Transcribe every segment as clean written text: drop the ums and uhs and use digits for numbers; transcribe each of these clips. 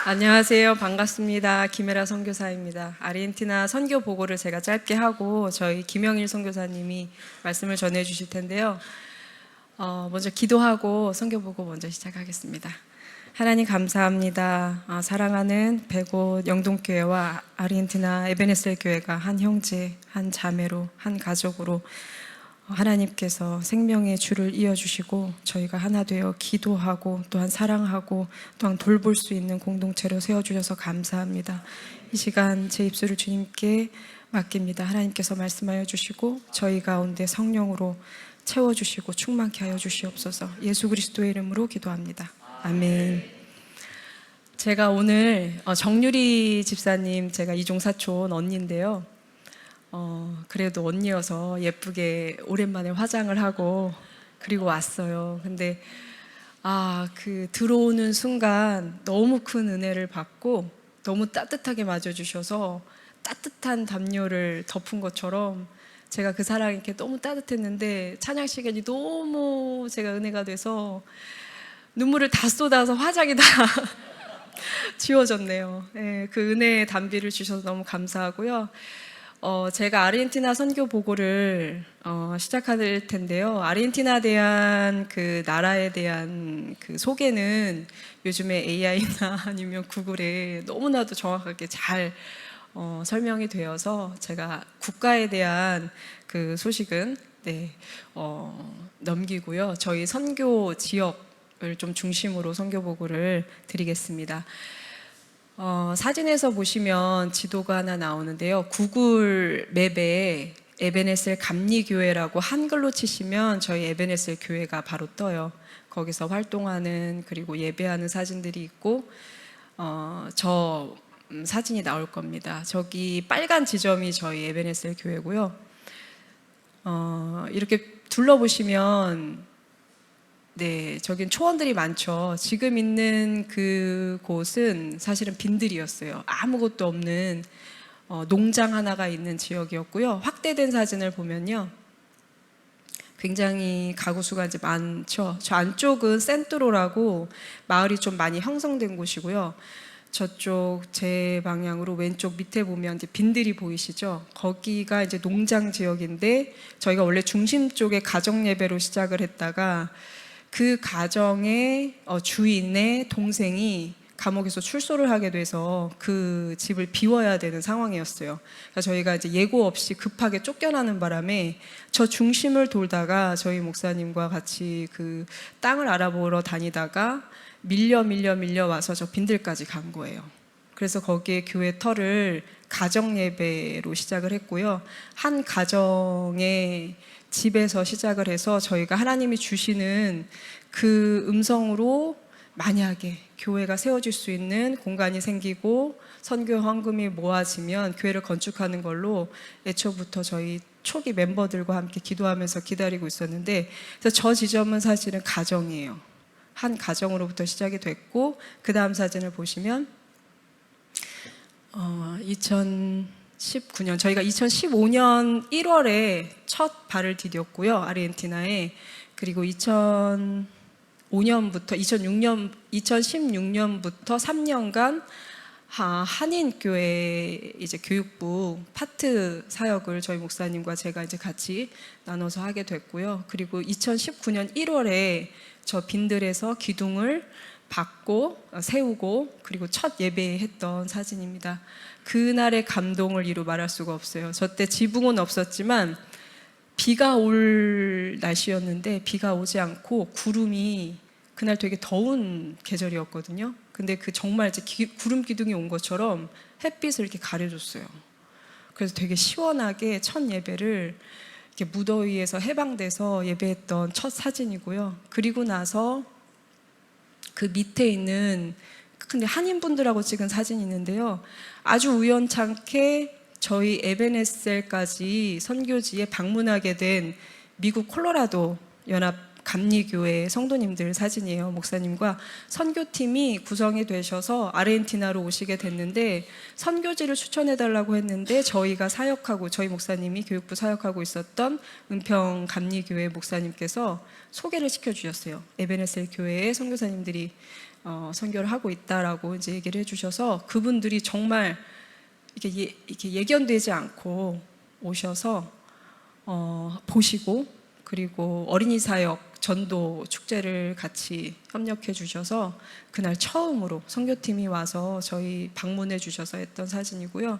안녕하세요. 반갑습니다. 김혜라 선교사입니다. 아르헨티나 선교 보고를 제가 짧게 하고 저희 김영일 선교사님이 말씀을 전해 주실 텐데요. 먼저 기도하고 선교 보고 먼저 시작하겠습니다. 하나님 감사합니다. 사랑하는 백옷 영동교회와 아르헨티나 에베네셀 교회가 한 형제, 한 자매로, 한 가족으로 하나님께서 생명의 줄을 이어주시고 저희가 하나 되어 기도하고 또한 사랑하고 또한 돌볼 수 있는 공동체로 세워주셔서 감사합니다. 이 시간 제 입술을 주님께 맡깁니다. 하나님께서 말씀하여 주시고 저희 가운데 성령으로 채워주시고 충만케 하여 주시옵소서. 예수 그리스도의 이름으로 기도합니다. 아멘. 제가 오늘 정유리 집사님, 제가 이종사촌 언니인데요. 그래도 언니여서 예쁘게 오랜만에 화장을 하고 그리고 왔어요. 근데 그 들어오는 순간 너무 큰 은혜를 받고 너무 따뜻하게 맞아주셔서 따뜻한 담요를 덮은 것처럼 제가 그 사랑이 너무 따뜻했는데 찬양 시간이 너무 제가 은혜가 돼서 눈물을 다 쏟아서 화장이 다 지워졌네요. 네, 그 은혜의 담비를 주셔서 너무 감사하고요. 제가 아르헨티나 선교 보고를 시작할 텐데요. 아르헨티나에 대한 그 나라에 대한 그 소개는 요즘에 AI나 아니면 구글에 너무나도 정확하게 잘 설명이 되어서 제가 국가에 대한 그 소식은 넘기고요. 저희 선교 지역을 좀 중심으로 선교 보고를 드리겠습니다. 사진에서 보시면 지도가 하나 나오는데요. 구글 맵에 에베네셀 감리교회라고 한글로 치시면 저희 에베네셀 교회가 바로 떠요. 거기서 활동하는 그리고 예배하는 사진들이 있고 저 사진이 나올 겁니다. 저기 빨간 지점이 저희 에베네셀 교회고요. 이렇게 둘러보시면 저긴 초원들이 많죠. 지금 있는 그곳은 사실은 빈들이었어요. 아무것도 없는 농장 하나가 있는 지역이었고요. 확대된 사진을 보면요, 굉장히 가구 수가 이제 많죠. 저 안쪽은 센트로라고 마을이 좀 많이 형성된 곳이고요. 저쪽 제 방향으로 왼쪽 밑에 보면 이제 빈들이 보이시죠? 거기가 이제 농장 지역인데 저희가 원래 중심 쪽에 가정 예배로 시작을 했다가 그 가정의 주인의 동생이 감옥에서 출소를 하게 돼서 그 집을 비워야 되는 상황이었어요. 그러니까 저희가 이제 예고 없이 급하게 쫓겨나는 바람에 저 중심을 돌다가 저희 목사님과 같이 그 땅을 알아보러 다니다가 밀려 와서 저 빈들까지 간 거예요. 그래서 거기에 교회 터를 가정 예배로 시작을 했고요. 한 가정의 집에서 시작을 해서 저희가 하나님이 주시는 그 음성으로 만약에 교회가 세워질 수 있는 공간이 생기고 선교 헌금이 모아지면 교회를 건축하는 걸로 애초부터 저희 초기 멤버들과 함께 기도하면서 기다리고 있었는데, 그래서 저 지점은 사실은 가정이에요. 한 가정으로부터 시작이 됐고, 그 다음 사진을 보시면 2019년, 저희가 2015년 1월에 첫 발을 디뎠고요, 아르헨티나에. 그리고 2016년부터 3년간 한인교회 이제 교육부 파트 사역을 저희 목사님과 제가 이제 같이 나눠서 하게 됐고요. 그리고 2019년 1월에 저 빈들에서 기둥을 받고 세우고 그리고 첫 예배했던 사진입니다. 그날의 감동을 이루 말할 수가 없어요. 저 때 지붕은 없었지만 비가 올 날씨였는데 비가 오지 않고 구름이, 그날 되게 더운 계절이었거든요. 근데 그 정말 이제 구름 기둥이 온 것처럼 햇빛을 이렇게 가려줬어요. 그래서 되게 시원하게 첫 예배를 이렇게 무더위에서 해방돼서 예배했던 첫 사진이고요. 그리고 나서 그 밑에 있는 근데 한인분들하고 찍은 사진이 있는데요. 아주 우연찮게 저희 에베네셀까지 선교지에 방문하게 된 미국 콜로라도 연합 감리교회 성도님들 사진이에요. 목사님과 선교팀이 구성이 되셔서 아르헨티나로 오시게 됐는데 선교지를 추천해달라고 했는데 저희가 사역하고 저희 목사님이 교육부 사역하고 있었던 은평 감리교회 목사님께서 소개를 시켜주셨어요. 에베네셀 교회의 선교사님들이 선교를 하고 있다라고 이제 얘기를 해주셔서 그분들이 정말 이렇게 예견되지 않고 오셔서 보시고 그리고 어린이 사역 전도 축제를 같이 협력해 주셔서 그날 처음으로 선교팀이 와서 저희 방문해 주셔서 했던 사진이고요.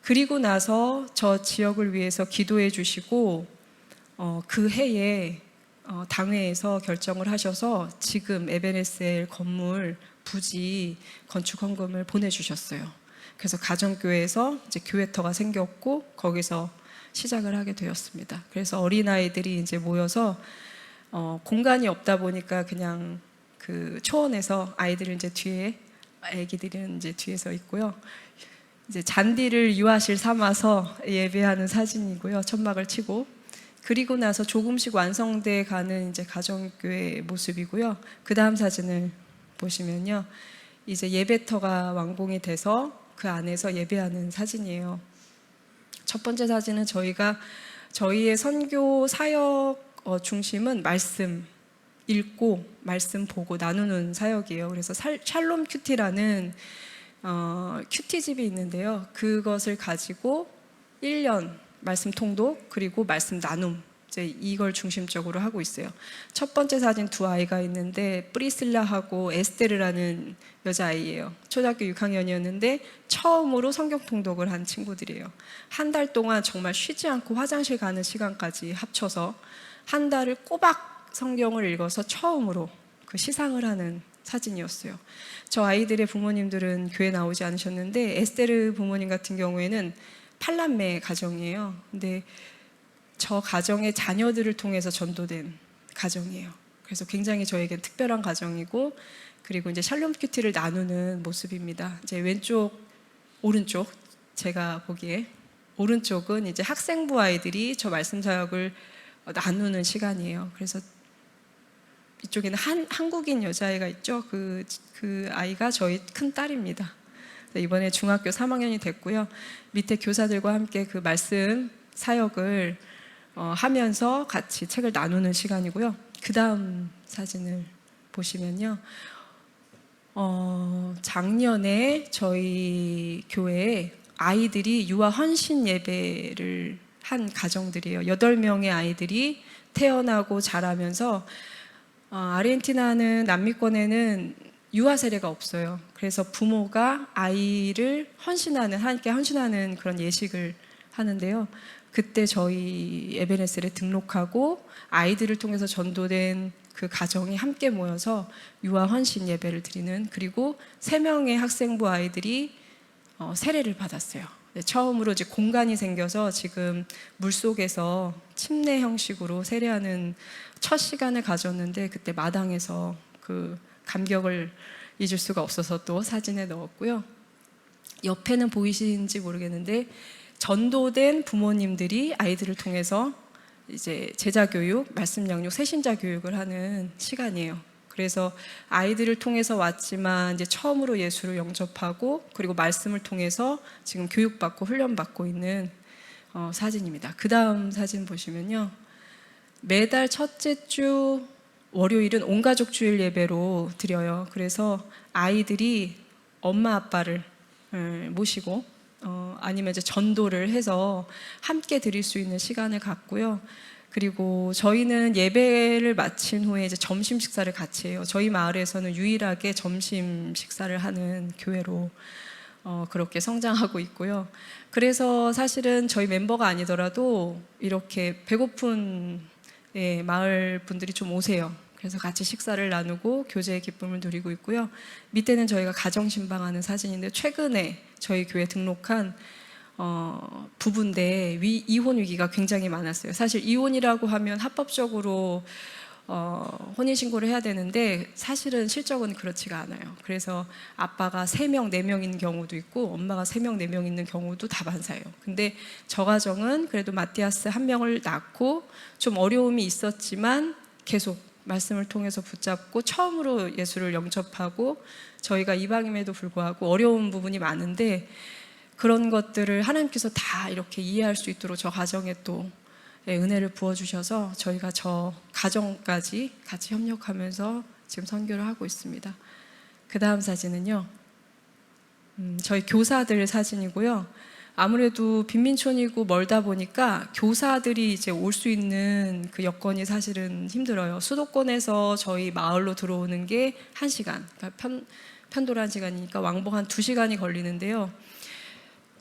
그리고 나서 저 지역을 위해서 기도해 주시고 그 해에 당회에서 결정을 하셔서 지금 에베네셀 건물 부지 건축 헌금을 보내주셨어요. 그래서 가정교회에서 이제 교회터가 생겼고 거기서 시작을 하게 되었습니다. 그래서 어린아이들이 이제 모여서 공간이 없다 보니까 그냥 그 초원에서 아이들은 이제 뒤에, 아기들은 이제 뒤에서 있고요. 이제 잔디를 유아실 삼아서 예배하는 사진이고요. 천막을 치고. 그리고 나서 조금씩 완성돼 가는 이제 가정교회 모습이고요. 그 다음 사진을 보시면요. 이제 예배터가 완공이 돼서 그 안에서 예배하는 사진이에요. 첫 번째 사진은 저희의 선교 사역 중심은 말씀 읽고 말씀 보고 나누는 사역이에요. 그래서 샬롬 큐티라는 큐티집이 있는데요. 그것을 가지고 1년 말씀 통독 그리고 말씀 나눔 이제 이걸 중심적으로 하고 있어요. 첫 번째 사진 두 아이가 있는데 프리실라하고 에스테르라는 여자아이예요. 초등학교 6학년이었는데 처음으로 성경 통독을 한 친구들이에요. 한 달 동안 정말 쉬지 않고 화장실 가는 시간까지 합쳐서 한 달을 꼬박 성경을 읽어서 처음으로 그 시상을 하는 사진이었어요. 저 아이들의 부모님들은 교회 나오지 않으셨는데 에스테르 부모님 같은 경우에는 8남매 가정이에요. 근데 저 가정의 자녀들을 통해서 전도된 가정이에요. 그래서 굉장히 저에겐 특별한 가정이고 그리고 이제 샬롬 큐티를 나누는 모습입니다. 이제 왼쪽, 오른쪽 제가 보기에 오른쪽은 이제 학생부 아이들이 저 말씀 사역을 나누는 시간이에요. 그래서 이쪽에는 한국인 여자아이가 있죠. 그 아이가 저희 큰 딸입니다. 이번에 중학교 3학년이 됐고요. 밑에 교사들과 함께 그 말씀 사역을 하면서 같이 책을 나누는 시간이고요. 그 다음 사진을 보시면요. 작년에 저희 교회에 아이들이 유아 헌신 예배를 한 가정들이에요. 8명의 아이들이 태어나고 자라면서 아르헨티나는 남미권에는 유아 세례가 없어요. 그래서 부모가 아이를 헌신하는, 하나님께 헌신하는 그런 예식을 하는데요. 그때 저희 에베네셀에 등록하고 아이들을 통해서 전도된 그 가정이 함께 모여서 유아 헌신 예배를 드리는, 그리고 3명의 학생부 아이들이 세례를 받았어요. 처음으로 이제 공간이 생겨서 지금 물속에서 침례 형식으로 세례하는 첫 시간을 가졌는데 그때 마당에서 그 감격을 잊을 수가 없어서 또 사진에 넣었고요. 옆에는 보이시는지 모르겠는데 전도된 부모님들이 아이들을 통해서 이제 제자 교육, 말씀 양육, 새신자 교육을 하는 시간이에요. 그래서 아이들을 통해서 왔지만 이제 처음으로 예수를 영접하고 그리고 말씀을 통해서 지금 교육받고 훈련받고 있는 사진입니다. 그 다음 사진 보시면요. 매달 첫째 주 월요일은 온가족 주일 예배로 드려요. 그래서 아이들이 엄마 아빠를 모시고 아니면 이제 전도를 해서 함께 드릴 수 있는 시간을 갖고요. 그리고 저희는 예배를 마친 후에 이제 점심 식사를 같이 해요. 저희 마을에서는 유일하게 점심 식사를 하는 교회로 그렇게 성장하고 있고요. 그래서 사실은 저희 멤버가 아니더라도 이렇게 배고픈 마을 분들이 좀 오세요. 그래서 같이 식사를 나누고 교제의 기쁨을 누리고 있고요. 밑에는 저희가 가정신방하는 사진인데 최근에 저희 교회 등록한 부부인데 이혼 위기가 굉장히 많았어요. 사실 이혼이라고 하면 합법적으로 혼인신고를 해야 되는데 사실은 실적은 그렇지가 않아요. 그래서 아빠가 3명, 4명 있는 경우도 있고 엄마가 3명, 4명 있는 경우도 다반사예요. 근데 저 가정은 그래도 마티아스 1명을 낳고 좀 어려움이 있었지만 계속 말씀을 통해서 붙잡고 처음으로 예수를 영접하고 저희가 이방임에도 불구하고 어려운 부분이 많은데 그런 것들을 하나님께서 다 이렇게 이해할 수 있도록 저 가정에 또 은혜를 부어주셔서 저희가 저 가정까지 같이 협력하면서 지금 선교를 하고 있습니다. 그 다음 사진은요, 저희 교사들 사진이고요. 아무래도 빈민촌이고 멀다 보니까 교사들이 이제 올 수 있는 그 여건이 사실은 힘들어요. 수도권에서 저희 마을로 들어오는 게 1시간, 그러니까 편도로 1시간이니까 왕복 한 2시간이 걸리는데요.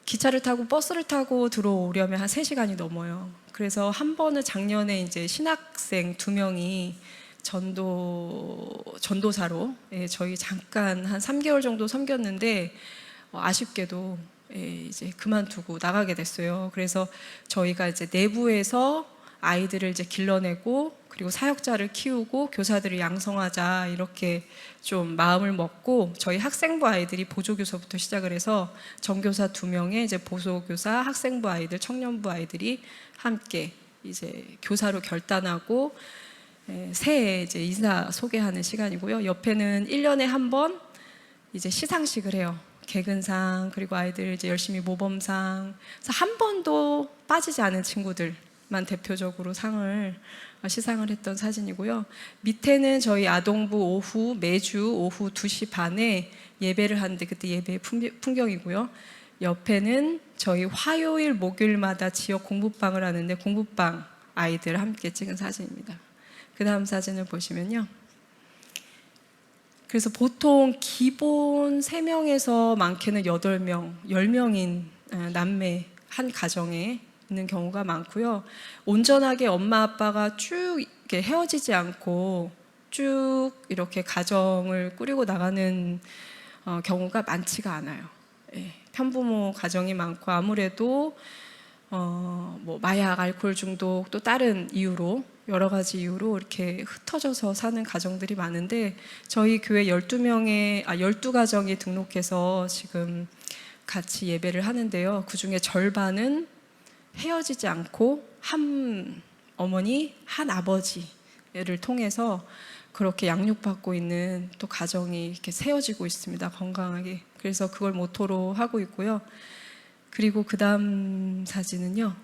기차를 타고 버스를 타고 들어오려면 한 3시간이 넘어요. 그래서 한 번은 작년에 이제 신학생 2명이 전도사로 저희 잠깐 한 3개월 정도 섬겼는데 아쉽게도 이제 그만두고 나가게 됐어요. 그래서 저희가 이제 내부에서 아이들을 이제 길러내고 그리고 사역자를 키우고 교사들을 양성하자 이렇게 좀 마음을 먹고 저희 학생부 아이들이 보조교사부터 시작을 해서 전교사 2명의 이제 보조교사, 학생부 아이들, 청년부 아이들이 함께 이제 교사로 결단하고 새해 이제 인사 소개하는 시간이고요. 옆에는 1년에 한 번 이제 시상식을 해요. 개근상 그리고 아이들 이제 열심히 모범상. 그래서 한 번도 빠지지 않은 친구들만 대표적으로 시상을 했던 사진이고요. 밑에는 저희 아동부 매주 오후 2시 반에 예배를 하는데 그때 예배의 풍경이고요. 옆에는 저희 화요일 목요일마다 지역 공부방을 하는데 공부방 아이들 함께 찍은 사진입니다. 그 다음 사진을 보시면요, 그래서 보통 기본 3명에서 많게는 8명, 10명인 남매 한 가정에 있는 경우가 많고요. 온전하게 엄마 아빠가 쭉 이렇게 헤어지지 않고 쭉 이렇게 가정을 꾸리고 나가는 경우가 많지가 않아요. 편부모 가정이 많고 아무래도 뭐 마약, 알코올 중독 또 다른 이유로 여러 가지 이유로 이렇게 흩어져서 사는 가정들이 많은데 저희 교회 12가정이 등록해서 지금 같이 예배를 하는데요. 그 중에 절반은 헤어지지 않고 한 어머니, 한 아버지를 통해서 그렇게 양육받고 있는 또 가정이 이렇게 세워지고 있습니다. 건강하게. 그래서 그걸 모토로 하고 있고요. 그리고 그 다음 사진은요,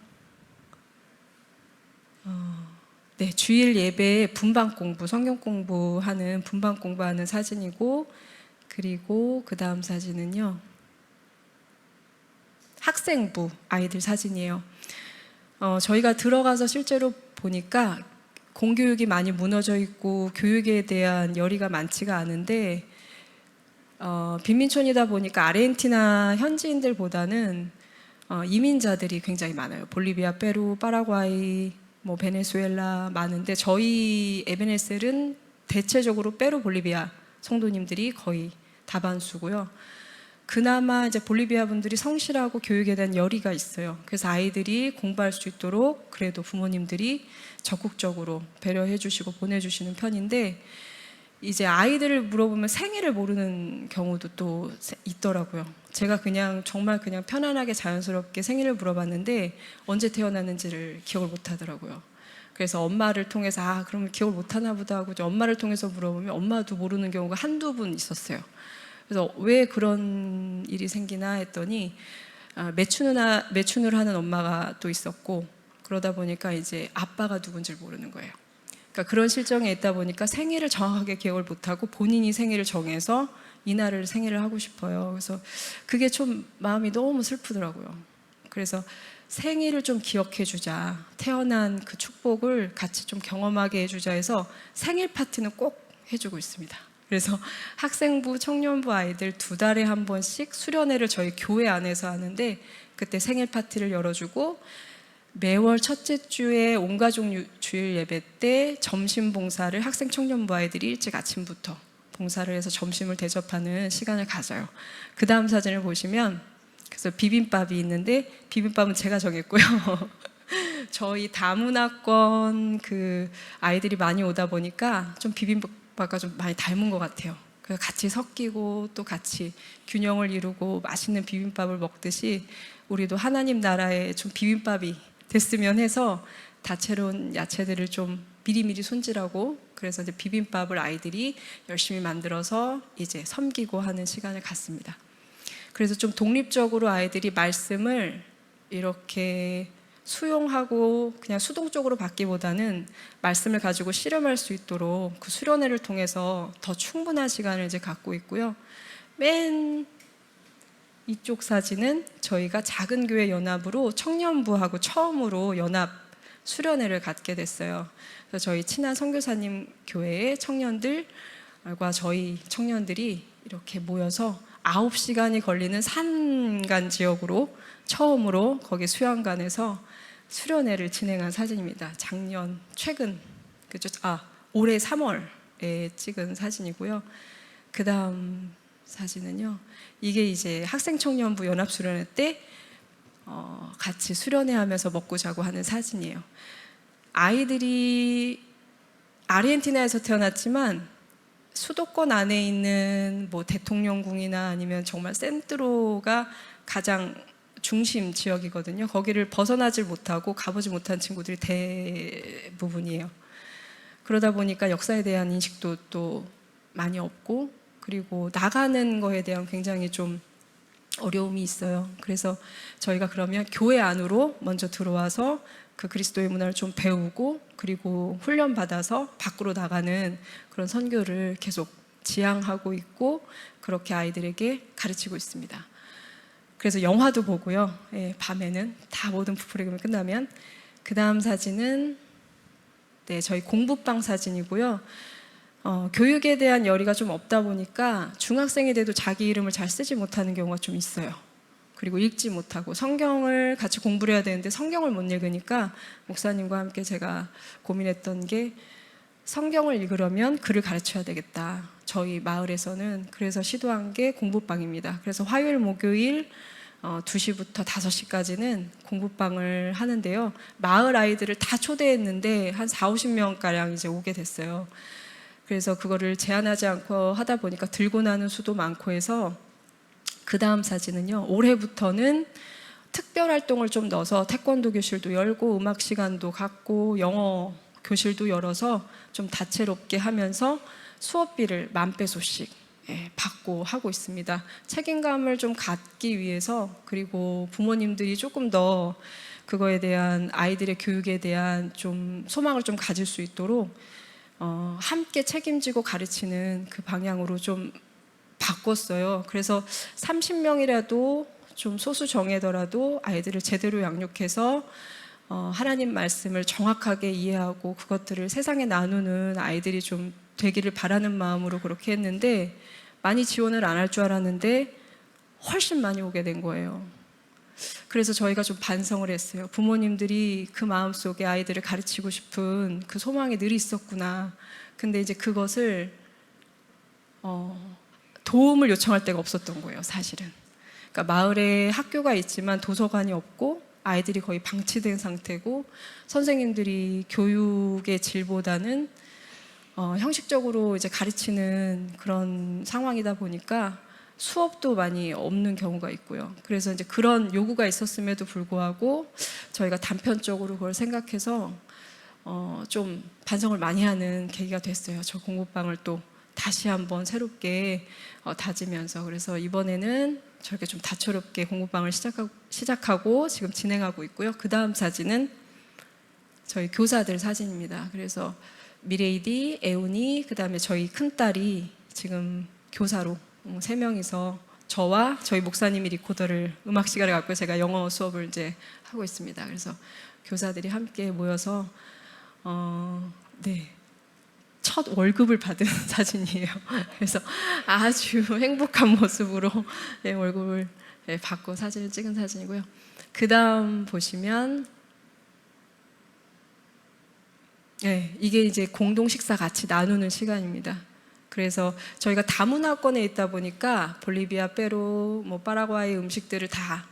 주일 예배에 분방 공부, 성경 공부하는 분방 공부하는 사진이고, 그리고 그 다음 사진은요, 학생부 아이들 사진이에요. 저희가 들어가서 실제로 보니까 공교육이 많이 무너져 있고 교육에 대한 열의가 많지가 않은데 빈민촌이다 보니까 아르헨티나 현지인들보다는 이민자들이 굉장히 많아요. 볼리비아, 페루, 파라과이, 뭐 베네수엘라 많은데 저희 에베네셀은 대체적으로 페루, 볼리비아 성도님들이 거의 다반수고요. 그나마 이제 볼리비아 분들이 성실하고 교육에 대한 열의가 있어요. 그래서 아이들이 공부할 수 있도록 그래도 부모님들이 적극적으로 배려해 주시고 보내주시는 편인데 이제 아이들을 물어보면 생일을 모르는 경우도 또 있더라고요. 제가 정말 그냥 편안하게 자연스럽게 생일을 물어봤는데 언제 태어났는지를 기억을 못 하더라고요. 그래서 엄마를 통해서 그러면 기억을 못 하나 보다 하고 엄마를 통해서 물어보면 엄마도 모르는 경우가 한두 분 있었어요. 그래서 왜 그런 일이 생기나 했더니 매춘을 하는 엄마가 또 있었고 그러다 보니까 이제 아빠가 누군지 모르는 거예요. 그러니까 그런 실정에 있다 보니까 생일을 정확하게 기억을 못하고 본인이 생일을 정해서 이날을 생일을 하고 싶어요. 그래서 그게 좀 마음이 너무 슬프더라고요. 그래서 생일을 좀 기억해 주자, 태어난 그 축복을 같이 좀 경험하게 해주자 해서 생일 파티는 꼭 해주고 있습니다. 그래서 학생부, 청년부 아이들 2달에 한 번씩 수련회를 저희 교회 안에서 하는데 그때 생일 파티를 열어주고 매월 첫째 주에 온가족 주일 예배 때 점심 봉사를 학생 청년부 아이들이 일찍 아침부터 봉사를 해서 점심을 대접하는 시간을 가져요. 그 다음 사진을 보시면 그래서 비빔밥이 있는데 비빔밥은 제가 정했고요. 저희 다문화권 그 아이들이 많이 오다 보니까 좀 비빔밥과 좀 많이 닮은 것 같아요. 그래서 같이 섞이고 또 같이 균형을 이루고 맛있는 비빔밥을 먹듯이 우리도 하나님 나라에 좀 비빔밥이 됐으면 해서 다채로운 야채들을 좀 미리미리 손질하고 그래서 이제 비빔밥을 아이들이 열심히 만들어서 이제 섬기고 하는 시간을 갖습니다. 그래서 좀 독립적으로 아이들이 말씀을 이렇게 수용하고 그냥 수동적으로 받기보다는 말씀을 가지고 실험할 수 있도록 그 수련회를 통해서 더 충분한 시간을 이제 갖고 있고요. 맨 이쪽 사진은 저희가 작은 교회 연합으로 청년부하고 처음으로 연합 수련회를 갖게 됐어요. 그래서 저희 친한 선교사님 교회의 청년들과 저희 청년들이 이렇게 모여서 9시간이 걸리는 산간 지역으로 처음으로 거기 수양관에서 수련회를 진행한 사진입니다. 올해 3월에 찍은 사진이고요. 그 다음 사진은요, 이게 이제 학생청년부 연합수련회 때 같이 수련회 하면서 먹고 자고 하는 사진이에요. 아이들이 아르헨티나에서 태어났지만 수도권 안에 있는 뭐 대통령궁이나 아니면 정말 센트로가 가장 중심 지역이거든요. 거기를 벗어나질 못하고 가보지 못한 친구들이 대부분이에요. 그러다 보니까 역사에 대한 인식도 또 많이 없고, 그리고 나가는 거에 대한 굉장히 좀 어려움이 있어요. 그래서 저희가 그러면 교회 안으로 먼저 들어와서 그 그리스도의 문화를 좀 배우고, 그리고 훈련받아서 밖으로 나가는 그런 선교를 계속 지향하고 있고, 그렇게 아이들에게 가르치고 있습니다. 그래서 영화도 보고요. 밤에는 다 모든 프로그램이 끝나면. 그 다음 사진은 저희 공부방 사진이고요. 교육에 대한 열의가 좀 없다 보니까 중학생이 돼도 자기 이름을 잘 쓰지 못하는 경우가 좀 있어요. 그리고 읽지 못하고, 성경을 같이 공부를 해야 되는데 성경을 못 읽으니까 목사님과 함께 제가 고민했던 게, 성경을 읽으려면 글을 가르쳐야 되겠다. 저희 마을에서는. 그래서 시도한 게 공부방입니다. 그래서 화요일, 목요일 2시부터 5시까지는 공부방을 하는데요. 마을 아이들을 다 초대했는데 한 40~50명가량 이제 오게 됐어요. 그래서 그거를 제한하지 않고 하다 보니까 들고 나는 수도 많고 해서, 그 다음 사진은요, 올해부터는 특별 활동을 좀 넣어서 태권도 교실도 열고 음악 시간도 갖고 영어 교실도 열어서 좀 다채롭게 하면서 수업비를 10,000페소씩 받고 하고 있습니다. 책임감을 좀 갖기 위해서, 그리고 부모님들이 조금 더 그거에 대한, 아이들의 교육에 대한 좀 소망을 좀 가질 수 있도록 함께 책임지고 가르치는 그 방향으로 좀 바꿨어요. 그래서 30명이라도 좀 소수 정예더라도 아이들을 제대로 양육해서 하나님 말씀을 정확하게 이해하고 그것들을 세상에 나누는 아이들이 좀 되기를 바라는 마음으로 그렇게 했는데, 많이 지원을 안 할 줄 알았는데 훨씬 많이 오게 된 거예요. 그래서 저희가 좀 반성을 했어요. 부모님들이 그 마음속에 아이들을 가르치고 싶은 그 소망이 늘 있었구나. 근데 이제 그것을 도움을 요청할 데가 없었던 거예요, 사실은. 그러니까 마을에 학교가 있지만 도서관이 없고 아이들이 거의 방치된 상태고, 선생님들이 교육의 질보다는 형식적으로 이제 가르치는 그런 상황이다 보니까 수업도 많이 없는 경우가 있고요. 그래서 이제 그런 요구가 있었음에도 불구하고 저희가 단편적으로 그걸 생각해서 좀 반성을 많이 하는 계기가 됐어요. 저 공부방을 또 다시 한번 새롭게 다지면서. 그래서 이번에는 저렇게 좀 다채롭게 공부방을 시작하고 지금 진행하고 있고요. 그 다음 사진은 저희 교사들 사진입니다. 그래서 미레이디, 에운이, 그 다음에 저희 큰딸이 지금 교사로 3명이서 저와 저희 목사님이 리코더를 음악 시간을 갖고 제가 영어 수업을 이제 하고 있습니다. 그래서 교사들이 함께 모여서 첫 월급을 받은 사진이에요. 그래서 아주 행복한 모습으로 월급을 받고 사진을 찍은 사진이고요. 그 다음 보시면 이게 이제 공동 식사 같이 나누는 시간입니다. 그래서 저희가 다문화권에 있다 보니까 볼리비아, 페루, 파라과이 음식들을 다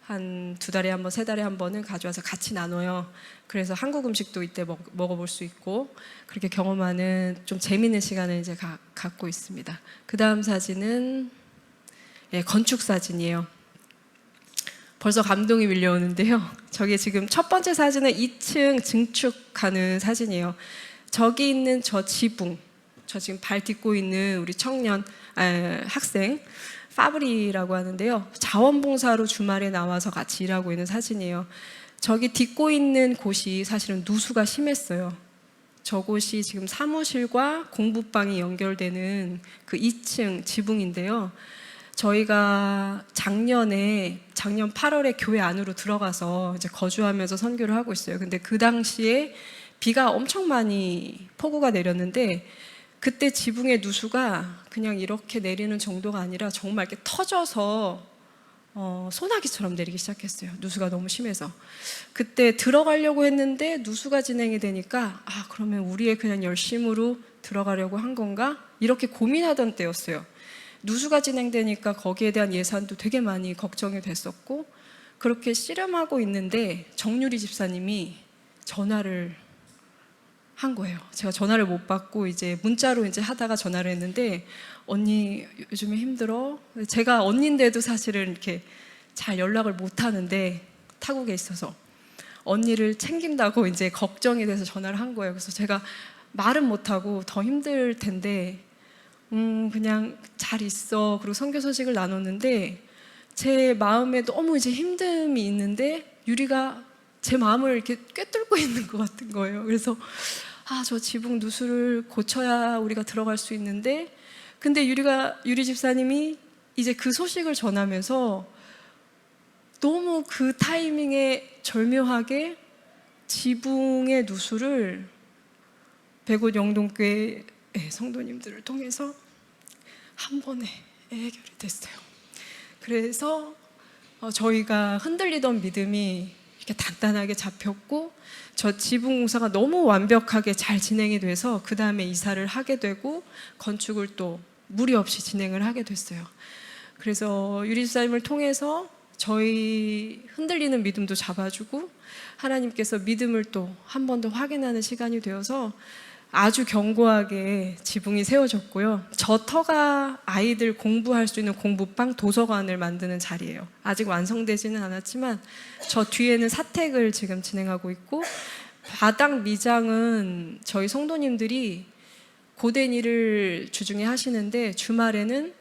한 2달에 한 번, 3달에 한 번은 가져와서 같이 나눠요. 그래서 한국 음식도 이때 먹어볼 수 있고, 그렇게 경험하는 좀 재미있는 시간을 이제 갖고 있습니다. 그 다음 사진은 건축 사진이에요. 벌써 감동이 밀려오는데요. 저게 지금 첫 번째 사진은 2층 증축하는 사진이에요. 저기 있는 저 지붕, 저 지금 발 딛고 있는 우리 학생 파브리라고 하는데요. 자원봉사로 주말에 나와서 같이 일하고 있는 사진이에요. 저기 딛고 있는 곳이 사실은 누수가 심했어요. 저곳이 지금 사무실과 공부방이 연결되는 그 2층 지붕인데요. 저희가 작년 8월에 교회 안으로 들어가서 이제 거주하면서 선교를 하고 있어요. 근데 그 당시에 비가 엄청 많이 폭우가 내렸는데 그때 지붕의 누수가 그냥 이렇게 내리는 정도가 아니라 정말 이렇게 터져서 소나기처럼 내리기 시작했어요. 누수가 너무 심해서. 그때 들어가려고 했는데 누수가 진행이 되니까 그러면 우리의 그냥 열심으로 들어가려고 한 건가? 이렇게 고민하던 때였어요. 누수가 진행되니까 거기에 대한 예산도 되게 많이 걱정이 됐었고, 그렇게 씨름하고 있는데 정유리 집사님이 전화를 한 거예요. 제가 전화를 못 받고 이제 문자로 이제 하다가 전화를 했는데, 언니 요즘에 힘들어? 제가 언니인데도 사실은 이렇게 잘 연락을 못 하는데 타국에 있어서 언니를 챙긴다고 이제 걱정이 돼서 전화를 한 거예요. 그래서 제가 말은 못 하고 더 힘들 텐데 그냥 잘 있어. 그리고 선교 소식을 나눴는데 제 마음에 너무 이제 힘듦이 있는데 유리가 제 마음을 이렇게 꿰뚫고 있는 것 같은 거예요. 그래서 저 지붕 누수를 고쳐야 우리가 들어갈 수 있는데, 근데 유리 집사님이 이제 그 소식을 전하면서 너무 그 타이밍에 절묘하게 지붕의 누수를 백옷 영동교회 성도님들을 통해서 한 번에 해결이 됐어요. 그래서 저희가 흔들리던 믿음이 이렇게 단단하게 잡혔고, 저 지붕 공사가 너무 완벽하게 잘 진행이 돼서 그 다음에 이사를 하게 되고 건축을 또 무리 없이 진행을 하게 됐어요. 그래서 유리 집사님을 통해서 저희 흔들리는 믿음도 잡아주고 하나님께서 믿음을 또 한 번 더 확인하는 시간이 되어서 아주 견고하게 지붕이 세워졌고요. 저 터가 아이들 공부할 수 있는 공부방, 도서관을 만드는 자리예요. 아직 완성되지는 않았지만 저 뒤에는 사택을 지금 진행하고 있고, 바닥 미장은 저희 성도님들이 고된 일을 주중에 하시는데 주말에는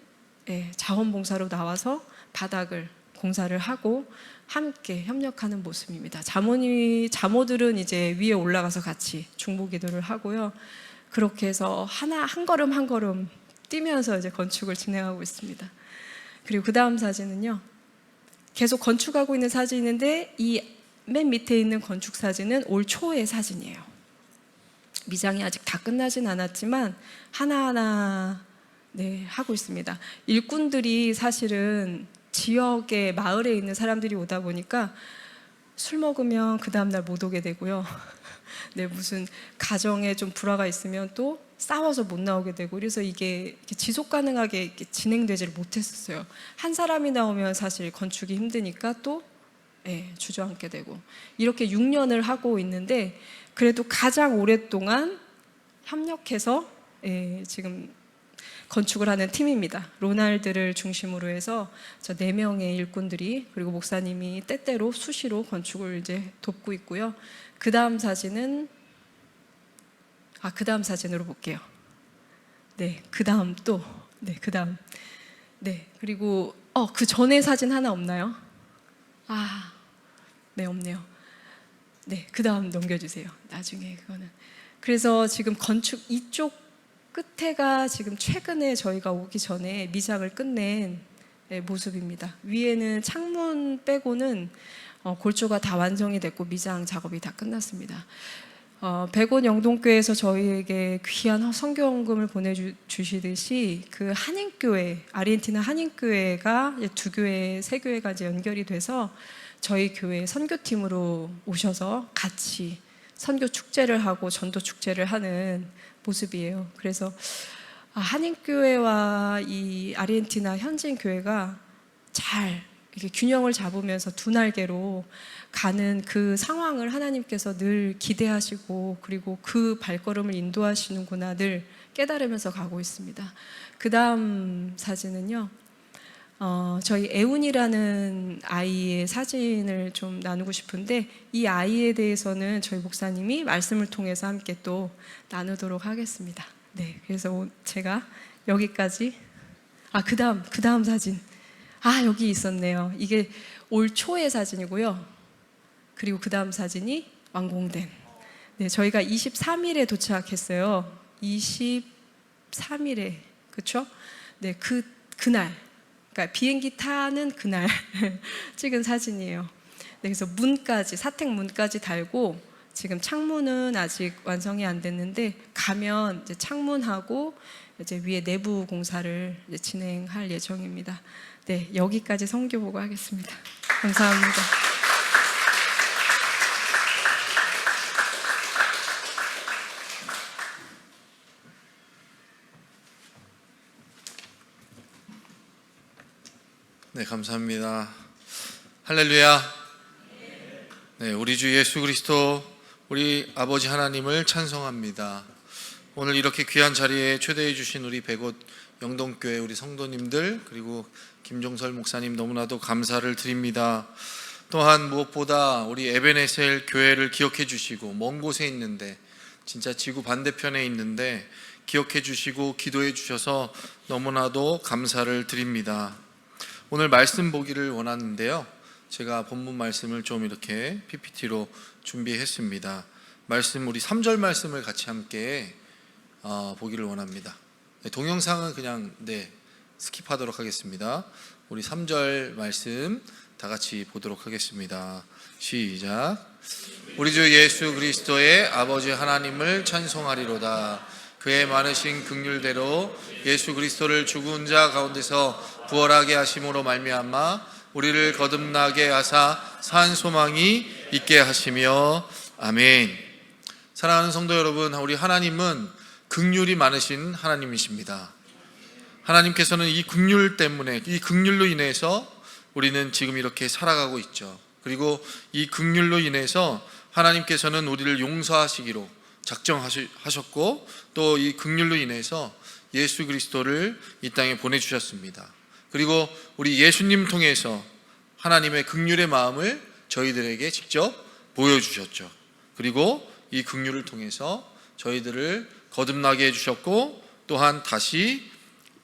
자원봉사로 나와서 바닥을 공사를 하고 함께 협력하는 모습입니다. 자모들은 이제 위에 올라가서 같이 중보기도를 하고요. 그렇게 해서 한 걸음 한 걸음 뛰면서 이제 건축을 진행하고 있습니다. 그리고 그 다음 사진은요, 계속 건축하고 있는 사진인데 이 맨 밑에 있는 건축 사진은 올 초의 사진이에요. 미장이 아직 다 끝나진 않았지만 하나하나 하고 있습니다. 일꾼들이 사실은 지역의 마을에 있는 사람들이 오다 보니까 술 먹으면 그 다음날 못 오게 되고요. 무슨 가정에 좀 불화가 있으면 또 싸워서 못 나오게 되고, 그래서 이게 지속 가능하게 이렇게 진행되지를 못했었어요. 한 사람이 나오면 사실 건축이 힘드니까 또 주저앉게 되고, 이렇게 6년을 하고 있는데 그래도 가장 오랫동안 협력해서 지금 건축을 하는 팀입니다. 로날드를 중심으로 해서 저 4명의 일꾼들이, 그리고 목사님이 때때로 수시로 건축을 이제 돕고 있고요. 그 다음 사진은 그 다음 사진으로 볼게요. 그 다음 그 다음. 그리고 그 전에 사진 하나 없나요? 없네요. 그 다음 넘겨주세요. 나중에 그거는. 그래서 지금 건축 이쪽 끝에가 지금 최근에 저희가 오기 전에 미장을 끝낸 모습입니다. 위에는 창문 빼고는 골조가 다 완성이 됐고 미장 작업이 다 끝났습니다. 백온 영동교회에서 저희에게 귀한 선교헌금을 보내주시듯이 그 한인교회, 아르헨티나 한인교회가 2교회, 3교회가 이제 연결이 돼서 저희 교회 선교팀으로 오셔서 같이 선교 축제를 하고 전도 축제를 하는 모습이에요. 그래서 한인교회와 이 아르헨티나 현지인 교회가 잘 이렇게 균형을 잡으면서 두 날개로 가는 그 상황을 하나님께서 늘 기대하시고, 그리고 그 발걸음을 인도하시는구나 늘 깨달으면서 가고 있습니다. 그 다음 사진은요, 저희 애운이라는 아이의 사진을 좀 나누고 싶은데, 이 아이에 대해서는 저희 목사님이 말씀을 통해서 함께 또 나누도록 하겠습니다. 그래서 제가 여기까지. 그 다음 사진. 여기 있었네요. 이게 올 초의 사진이고요. 그리고 그 다음 사진이 완공된. 네, 저희가 23일에 도착했어요. 23일에, 그렇죠? 네, 그날, 그러니까 비행기 타는 그날 찍은 사진이에요. 네, 그래서 문까지, 사택 문까지 달고, 지금 창문은 아직 완성이 안 됐는데 가면 이제 창문하고 이제 위에 내부 공사를 이제 진행할 예정입니다. 네, 여기까지 선교 보고 하겠습니다. 감사합니다. 네, 감사합니다. 할렐루야. 네, 우리 주 예수 그리스도, 우리 아버지 하나님을 찬송합니다. 오늘 이렇게 귀한 자리에 초대해 주신 우리 백옷 영동교회 우리 성도님들, 그리고 김종설 목사님 너무나도 감사를 드립니다. 또한 무엇보다 우리 에베네셀 교회를 기억해 주시고, 먼 곳에 있는데, 진짜 지구 반대편에 있는데 기억해 주시고 기도해 주셔서 너무나도 감사를 드립니다. 오늘 말씀 보기를 원하는데요, 제가 본문 말씀을 좀 이렇게 PPT로 준비했습니다. 말씀, 우리 3절 말씀을 같이 함께 보기를 원합니다. 동영상은 그냥 스킵하도록 하겠습니다. 우리 3절 말씀 다 같이 보도록 하겠습니다. 시작. 우리 주 예수 그리스도의 아버지 하나님을 찬송하리로다. 그의 많으신 긍휼대로 예수 그리스도를 죽은 자 가운데서 부활하게 하심으로 말미암아 우리를 거듭나게 하사 산 소망이 있게 하시며, 아멘. 사랑하는 성도 여러분, 우리 하나님은 긍휼이 많으신 하나님이십니다. 하나님께서는 이 긍휼 때문에, 이 긍휼로 인해서 우리는 지금 이렇게 살아가고 있죠. 그리고 이 긍휼로 인해서 하나님께서는 우리를 용서하시기로 작정하셨고, 또 이 긍휼로 인해서 예수 그리스도를 이 땅에 보내주셨습니다. 그리고 우리 예수님 통해서 하나님의 긍휼의 마음을 저희들에게 직접 보여주셨죠. 그리고 이 긍휼을 통해서 저희들을 거듭나게 해주셨고, 또한 다시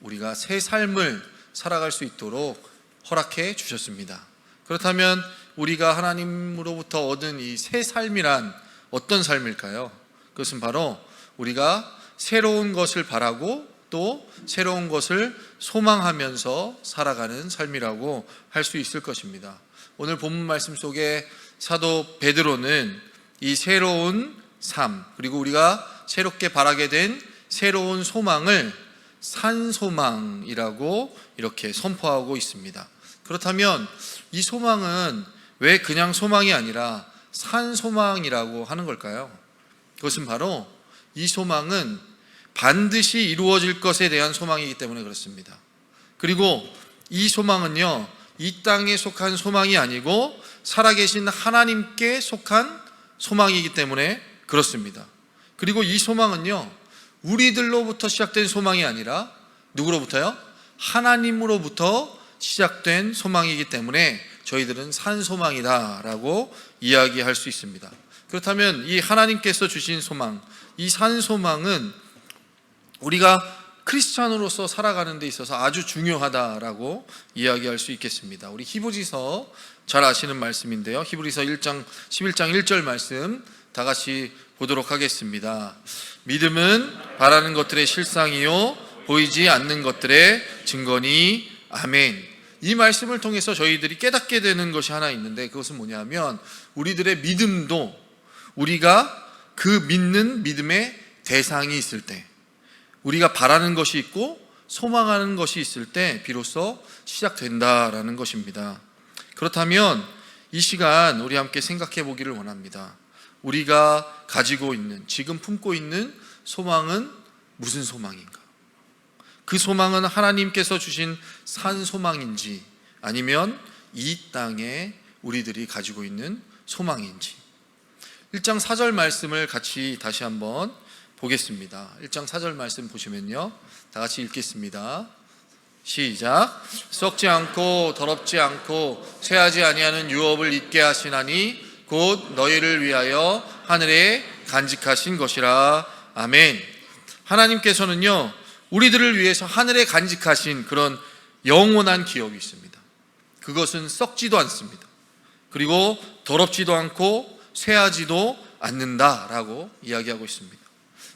우리가 새 삶을 살아갈 수 있도록 허락해 주셨습니다. 그렇다면 우리가 하나님으로부터 얻은 이 새 삶이란 어떤 삶일까요? 그것은 바로 우리가 새로운 것을 바라고 또 새로운 것을 소망하면서 살아가는 삶이라고 할 수 있을 것입니다. 오늘 본문 말씀 속에 사도 베드로는 이 새로운 삶, 그리고 우리가 새롭게 바라게 된 새로운 소망을 산소망이라고 이렇게 선포하고 있습니다. 그렇다면 이 소망은 왜 그냥 소망이 아니라 산소망이라고 하는 걸까요? 그것은 바로 이 소망은 반드시 이루어질 것에 대한 소망이기 때문에 그렇습니다. 그리고 이 소망은요, 이 땅에 속한 소망이 아니고 살아계신 하나님께 속한 소망이기 때문에 그렇습니다. 그리고 이 소망은요, 우리들로부터 시작된 소망이 아니라 누구로부터요? 하나님으로부터 시작된 소망이기 때문에 저희들은 산소망이다라고 이야기할 수 있습니다. 그렇다면 이 하나님께서 주신 소망, 이 산소망은 우리가 크리스찬으로서 살아가는 데 있어서 아주 중요하다라고 이야기할 수 있겠습니다. 우리 히브리서 잘 아시는 말씀인데요, 히브리서 11장 1절 말씀 다 같이 보도록 하겠습니다. 믿음은 바라는 것들의 실상이요 보이지 않는 것들의 증거니, 아멘. 이 말씀을 통해서 저희들이 깨닫게 되는 것이 하나 있는데, 그것은 뭐냐면 우리들의 믿음도 우리가 그 믿는 믿음의 대상이 있을 때, 우리가 바라는 것이 있고 소망하는 것이 있을 때 비로소 시작된다라는 것입니다. 그렇다면 이 시간 우리 함께 생각해 보기를 원합니다. 우리가 가지고 있는, 지금 품고 있는 소망은 무슨 소망인가? 그 소망은 하나님께서 주신 산 소망인지, 아니면 이 땅에 우리들이 가지고 있는 소망인지. 1장 4절 말씀을 같이 다시 한번 보겠습니다. 1장 4절 말씀 보시면요, 다 같이 읽겠습니다. 시작. 썩지 않고 더럽지 않고 쇠하지 아니하는 유업을 잊게 하시나니 곧 너희를 위하여 하늘에 간직하신 것이라. 아멘. 하나님께서는요, 우리들을 위해서 하늘에 간직하신 그런 영원한 기업이 있습니다. 그것은 썩지도 않습니다. 그리고 더럽지도 않고 쇠하지도 않는다라고 이야기하고 있습니다.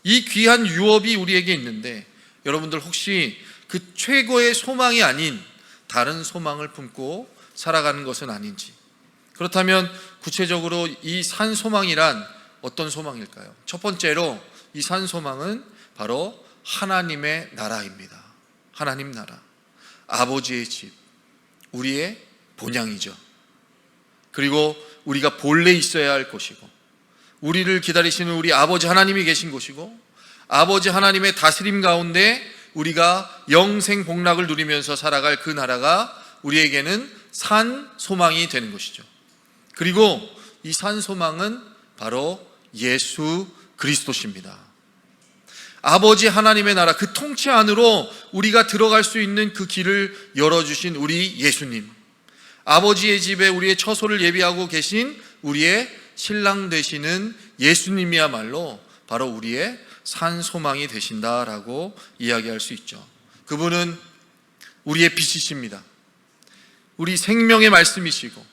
이 귀한 유업이 우리에게 있는데 여러분들 혹시 그 최고의 소망이 아닌 다른 소망을 품고 살아가는 것은 아닌지, 그렇다면 구체적으로 이 산 소망이란 어떤 소망일까요? 첫 번째로 이 산 소망은 바로 하나님의 나라입니다. 하나님 나라, 아버지의 집, 우리의 본향이죠. 그리고 우리가 본래 있어야 할 곳이고, 우리를 기다리시는 우리 아버지 하나님이 계신 곳이고, 아버지 하나님의 다스림 가운데 우리가 영생 복락을 누리면서 살아갈 그 나라가 우리에게는 산 소망이 되는 것이죠. 그리고 이 산 소망은 바로 예수 그리스도십니다. 아버지 하나님의 나라, 그 통치 안으로 우리가 들어갈 수 있는 그 길을 열어주신 우리 예수님, 아버지의 집에 우리의 처소를 예비하고 계신 우리의 신랑 되시는 예수님이야말로 바로 우리의 산 소망이 되신다라고 이야기할 수 있죠. 그분은 우리의 빛이십니다. 우리 생명의 말씀이시고,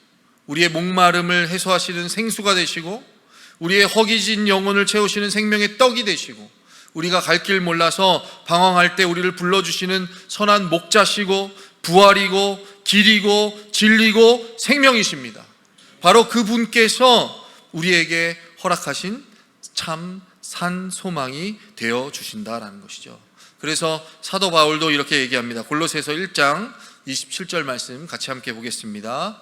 우리의 목마름을 해소하시는 생수가 되시고, 우리의 허기진 영혼을 채우시는 생명의 떡이 되시고, 우리가 갈 길 몰라서 방황할 때 우리를 불러주시는 선한 목자시고, 부활이고 길이고 진리고 생명이십니다. 바로 그분께서 우리에게 허락하신 참 산 소망이 되어 주신다라는 것이죠. 그래서 사도 바울도 이렇게 얘기합니다. 골로새서 1장 27절 말씀 같이 함께 보겠습니다.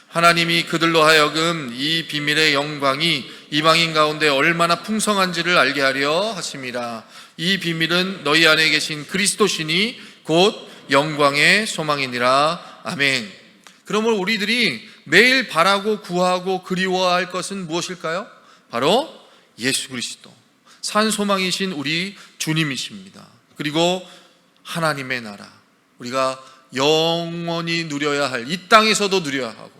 하나님이 그들로 하여금 이 비밀의 영광이 이방인 가운데 얼마나 풍성한지를 알게 하려 하심이라. 이 비밀은 너희 안에 계신 그리스도시니 곧 영광의 소망이니라. 아멘. 그러므로 우리들이 매일 바라고 구하고 그리워할 것은 무엇일까요? 바로 예수 그리스도, 산 소망이신 우리 주님이십니다. 그리고 하나님의 나라, 우리가 영원히 누려야 할, 이 땅에서도 누려야 하고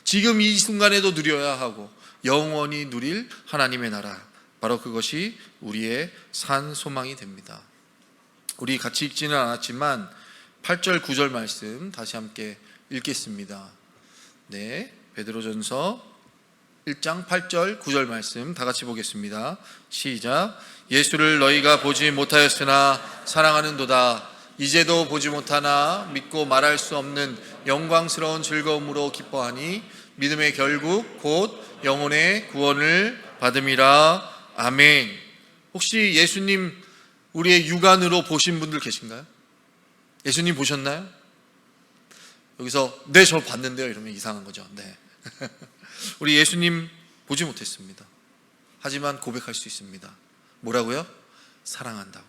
지금 이 순간에도 누려야 하고 영원히 누릴 하나님의 나라, 바로 그것이 우리의 산 소망이 됩니다. 우리 같이 읽지는 않았지만 8절 9절 말씀 다시 함께 읽겠습니다. 네, 베드로전서 1장 8절 9절 말씀 다 같이 보겠습니다. 시작. 예수를 너희가 보지 못하였으나 사랑하는도다. 이제도 보지 못하나 믿고 말할 수 없는 영광스러운 즐거움으로 기뻐하니 믿음의 결국 곧 영혼의 구원을 받음이라. 아멘. 혹시 예수님 우리의 육안으로 보신 분들 계신가요? 예수님 보셨나요? 여기서 네, 저 봤는데요 이러면 이상한 거죠. 네. 우리 예수님 보지 못했습니다. 하지만 고백할 수 있습니다. 뭐라고요? 사랑한다고.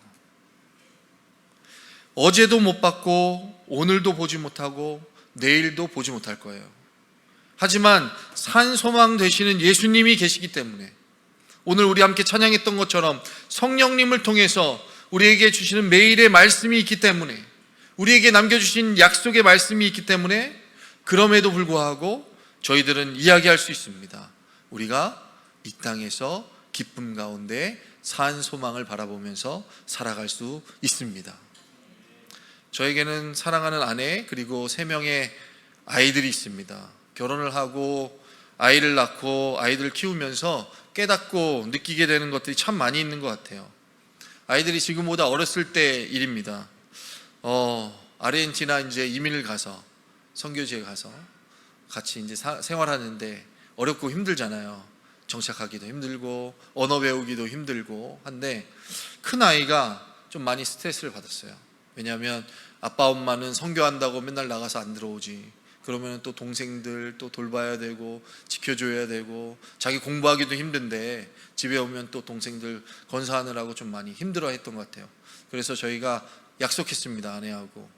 어제도 못 봤고 오늘도 보지 못하고 내일도 보지 못할 거예요. 하지만 산 소망 되시는 예수님이 계시기 때문에 오늘 우리 함께 찬양했던 것처럼 성령님을 통해서 우리에게 주시는 매일의 말씀이 있기 때문에, 우리에게 남겨주신 약속의 말씀이 있기 때문에 그럼에도 불구하고 저희들은 이야기할 수 있습니다. 우리가 이 땅에서 기쁨 가운데 산 소망을 바라보면서 살아갈 수 있습니다. 저에게는 사랑하는 아내 그리고 3명의 아이들이 있습니다. 결혼을 하고 아이를 낳고 아이들을 키우면서 깨닫고 느끼게 되는 것들이 참 많이 있는 것 같아요. 아이들이 지금보다 어렸을 때 일입니다. 아르헨티나 이제 이민을 가서 선교지에 가서 같이 이제 생활하는데 어렵고 힘들잖아요. 정착하기도 힘들고 언어 배우기도 힘들고 한데 큰 아이가 좀 많이 스트레스를 받았어요. 왜냐하면 아빠 엄마는 선교한다고 맨날 나가서 안 들어오지. 그러면 또 동생들 또 돌봐야 되고 지켜줘야 되고 자기 공부하기도 힘든데 집에 오면 또 동생들 건사하느라고 좀 많이 힘들어했던 것 같아요. 그래서 저희가 약속했습니다. 아내하고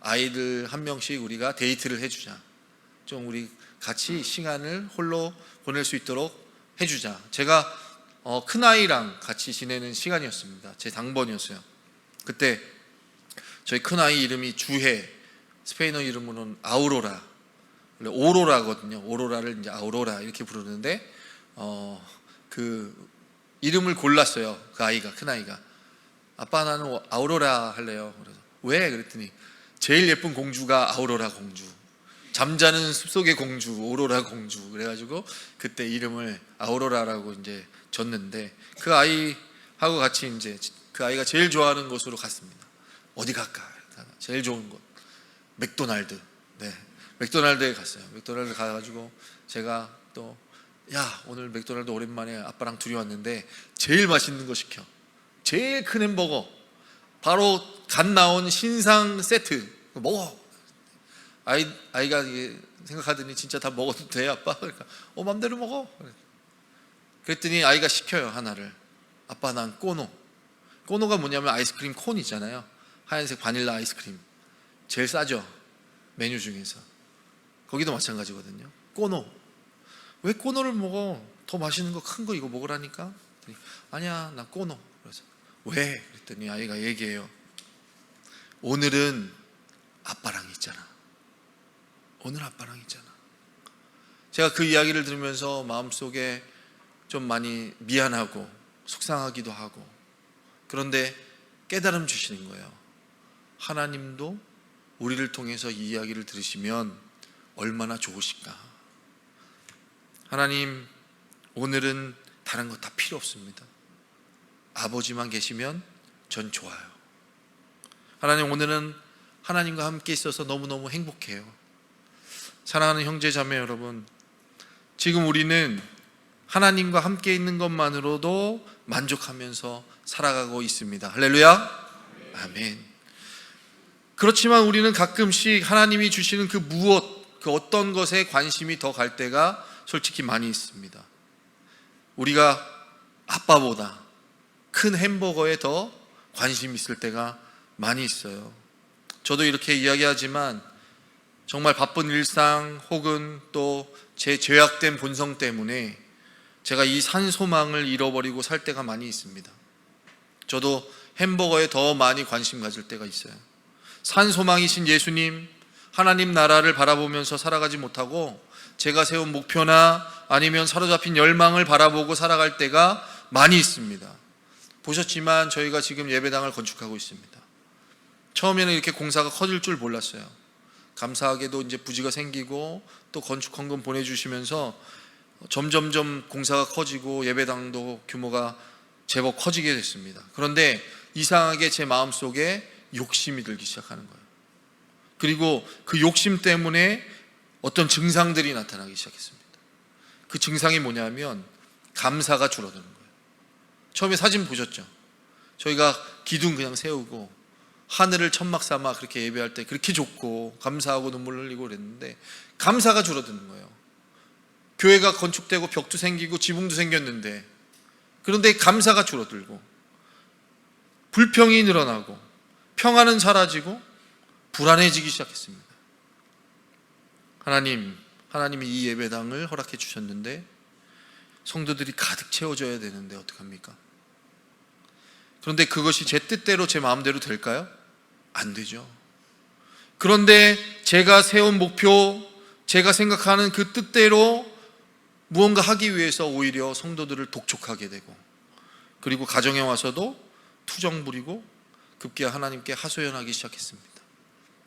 아이들 한 명씩 우리가 데이트를 해주자. 좀 우리 같이 시간을 홀로 보낼 수 있도록 해주자. 제가 큰아이랑 같이 지내는 시간이었습니다. 제 당번이었어요. 그때 저희 큰아이 이름이 주혜, 스페인어 이름으로는 아우로라, 원래 오로라거든요. 오로라를 이제 아우로라 이렇게 부르는데 그 이름을 골랐어요. 그 아이가, 큰아이가. 아빠 나는 아우로라 할래요. 그래서 왜? 그랬더니 제일 예쁜 공주가 아우로라 공주, 잠자는 숲속의 공주, 오로라 공주. 그래가지고 그때 이름을 아우로라라고 이제 줬는데, 그 아이하고 같이 이제 그 아이가 제일 좋아하는 곳으로 갔습니다. 어디 갈까? 제일 좋은 곳, 맥도날드. 네, 맥도날드에 갔어요. 맥도날드 가가지고 제가 또, 야, 오늘 맥도날드 오랜만에 아빠랑 둘이 왔는데 제일 맛있는 거 시켜. 제일 큰 햄버거, 바로 갓 나온 신상 세트 먹어. 아이가 이게 생각하더니 진짜 다 먹어도 돼 아빠? 그러니까 맘대로 먹어. 그랬더니 아이가 시켜요, 하나를. 아빠, 난 꼬노가 뭐냐면 아이스크림 콘 있잖아요, 하얀색 바닐라 아이스크림. 제일 싸죠, 메뉴 중에서. 거기도 마찬가지거든요. 꼬노. 왜 꼬노를 먹어? 더 맛있는 거, 큰 거 이거 먹으라니까. 그랬더니, 아니야, 나 꼬노. 그래서 왜? 그랬더니 아이가 얘기해요. 오늘은 아빠랑 있잖아. 오늘 아빠랑 있잖아. 제가 그 이야기를 들으면서 마음속에 좀 많이 미안하고 속상하기도 하고, 그런데 깨달음 주시는 거예요. 하나님도 우리를 통해서 이 이야기를 들으시면 얼마나 좋으실까. 하나님, 오늘은 다른 거 다 필요 없습니다. 아버지만 계시면 전 좋아요. 하나님, 오늘은 하나님과 함께 있어서 너무너무 행복해요. 사랑하는 형제 자매 여러분, 지금 우리는 하나님과 함께 있는 것만으로도 만족하면서 살아가고 있습니다. 할렐루야. 아멘. 그렇지만 우리는 가끔씩 하나님이 주시는 그 무엇, 그 어떤 것에 관심이 더 갈 때가 솔직히 많이 있습니다. 우리가 아빠보다 큰 햄버거에 더 관심이 있을 때가 많이 있어요. 저도 이렇게 이야기하지만 정말 바쁜 일상 혹은 또 제 죄악된 본성 때문에 제가 이 산 소망을 잃어버리고 살 때가 많이 있습니다. 저도 햄버거에 더 많이 관심 가질 때가 있어요. 산 소망이신 예수님, 하나님 나라를 바라보면서 살아가지 못하고 제가 세운 목표나 아니면 사로잡힌 열망을 바라보고 살아갈 때가 많이 있습니다. 보셨지만 저희가 지금 예배당을 건축하고 있습니다. 처음에는 이렇게 공사가 커질 줄 몰랐어요. 감사하게도 이제 부지가 생기고 또 건축 헌금 보내주시면서 점점점 공사가 커지고 예배당도 규모가 제법 커지게 됐습니다. 그런데 이상하게 제 마음속에 욕심이 들기 시작하는 거예요. 그리고 그 욕심 때문에 어떤 증상들이 나타나기 시작했습니다. 그 증상이 뭐냐면 감사가 줄어드는 거예요. 처음에 사진 보셨죠? 저희가 기둥 그냥 세우고 하늘을 천막 삼아 그렇게 예배할 때 그렇게 좋고 감사하고 눈물 흘리고 그랬는데 감사가 줄어드는 거예요. 교회가 건축되고 벽도 생기고 지붕도 생겼는데, 그런데 감사가 줄어들고 불평이 늘어나고 평안은 사라지고 불안해지기 시작했습니다. 하나님이 이 예배당을 허락해 주셨는데 성도들이 가득 채워져야 되는데 어떡합니까? 그런데 그것이 제 뜻대로 제 마음대로 될까요? 안 되죠. 그런데 제가 세운 목표, 제가 생각하는 그 뜻대로 무언가 하기 위해서 오히려 성도들을 독촉하게 되고, 그리고 가정에 와서도 투정 부리고 급기야 하나님께 하소연하기 시작했습니다.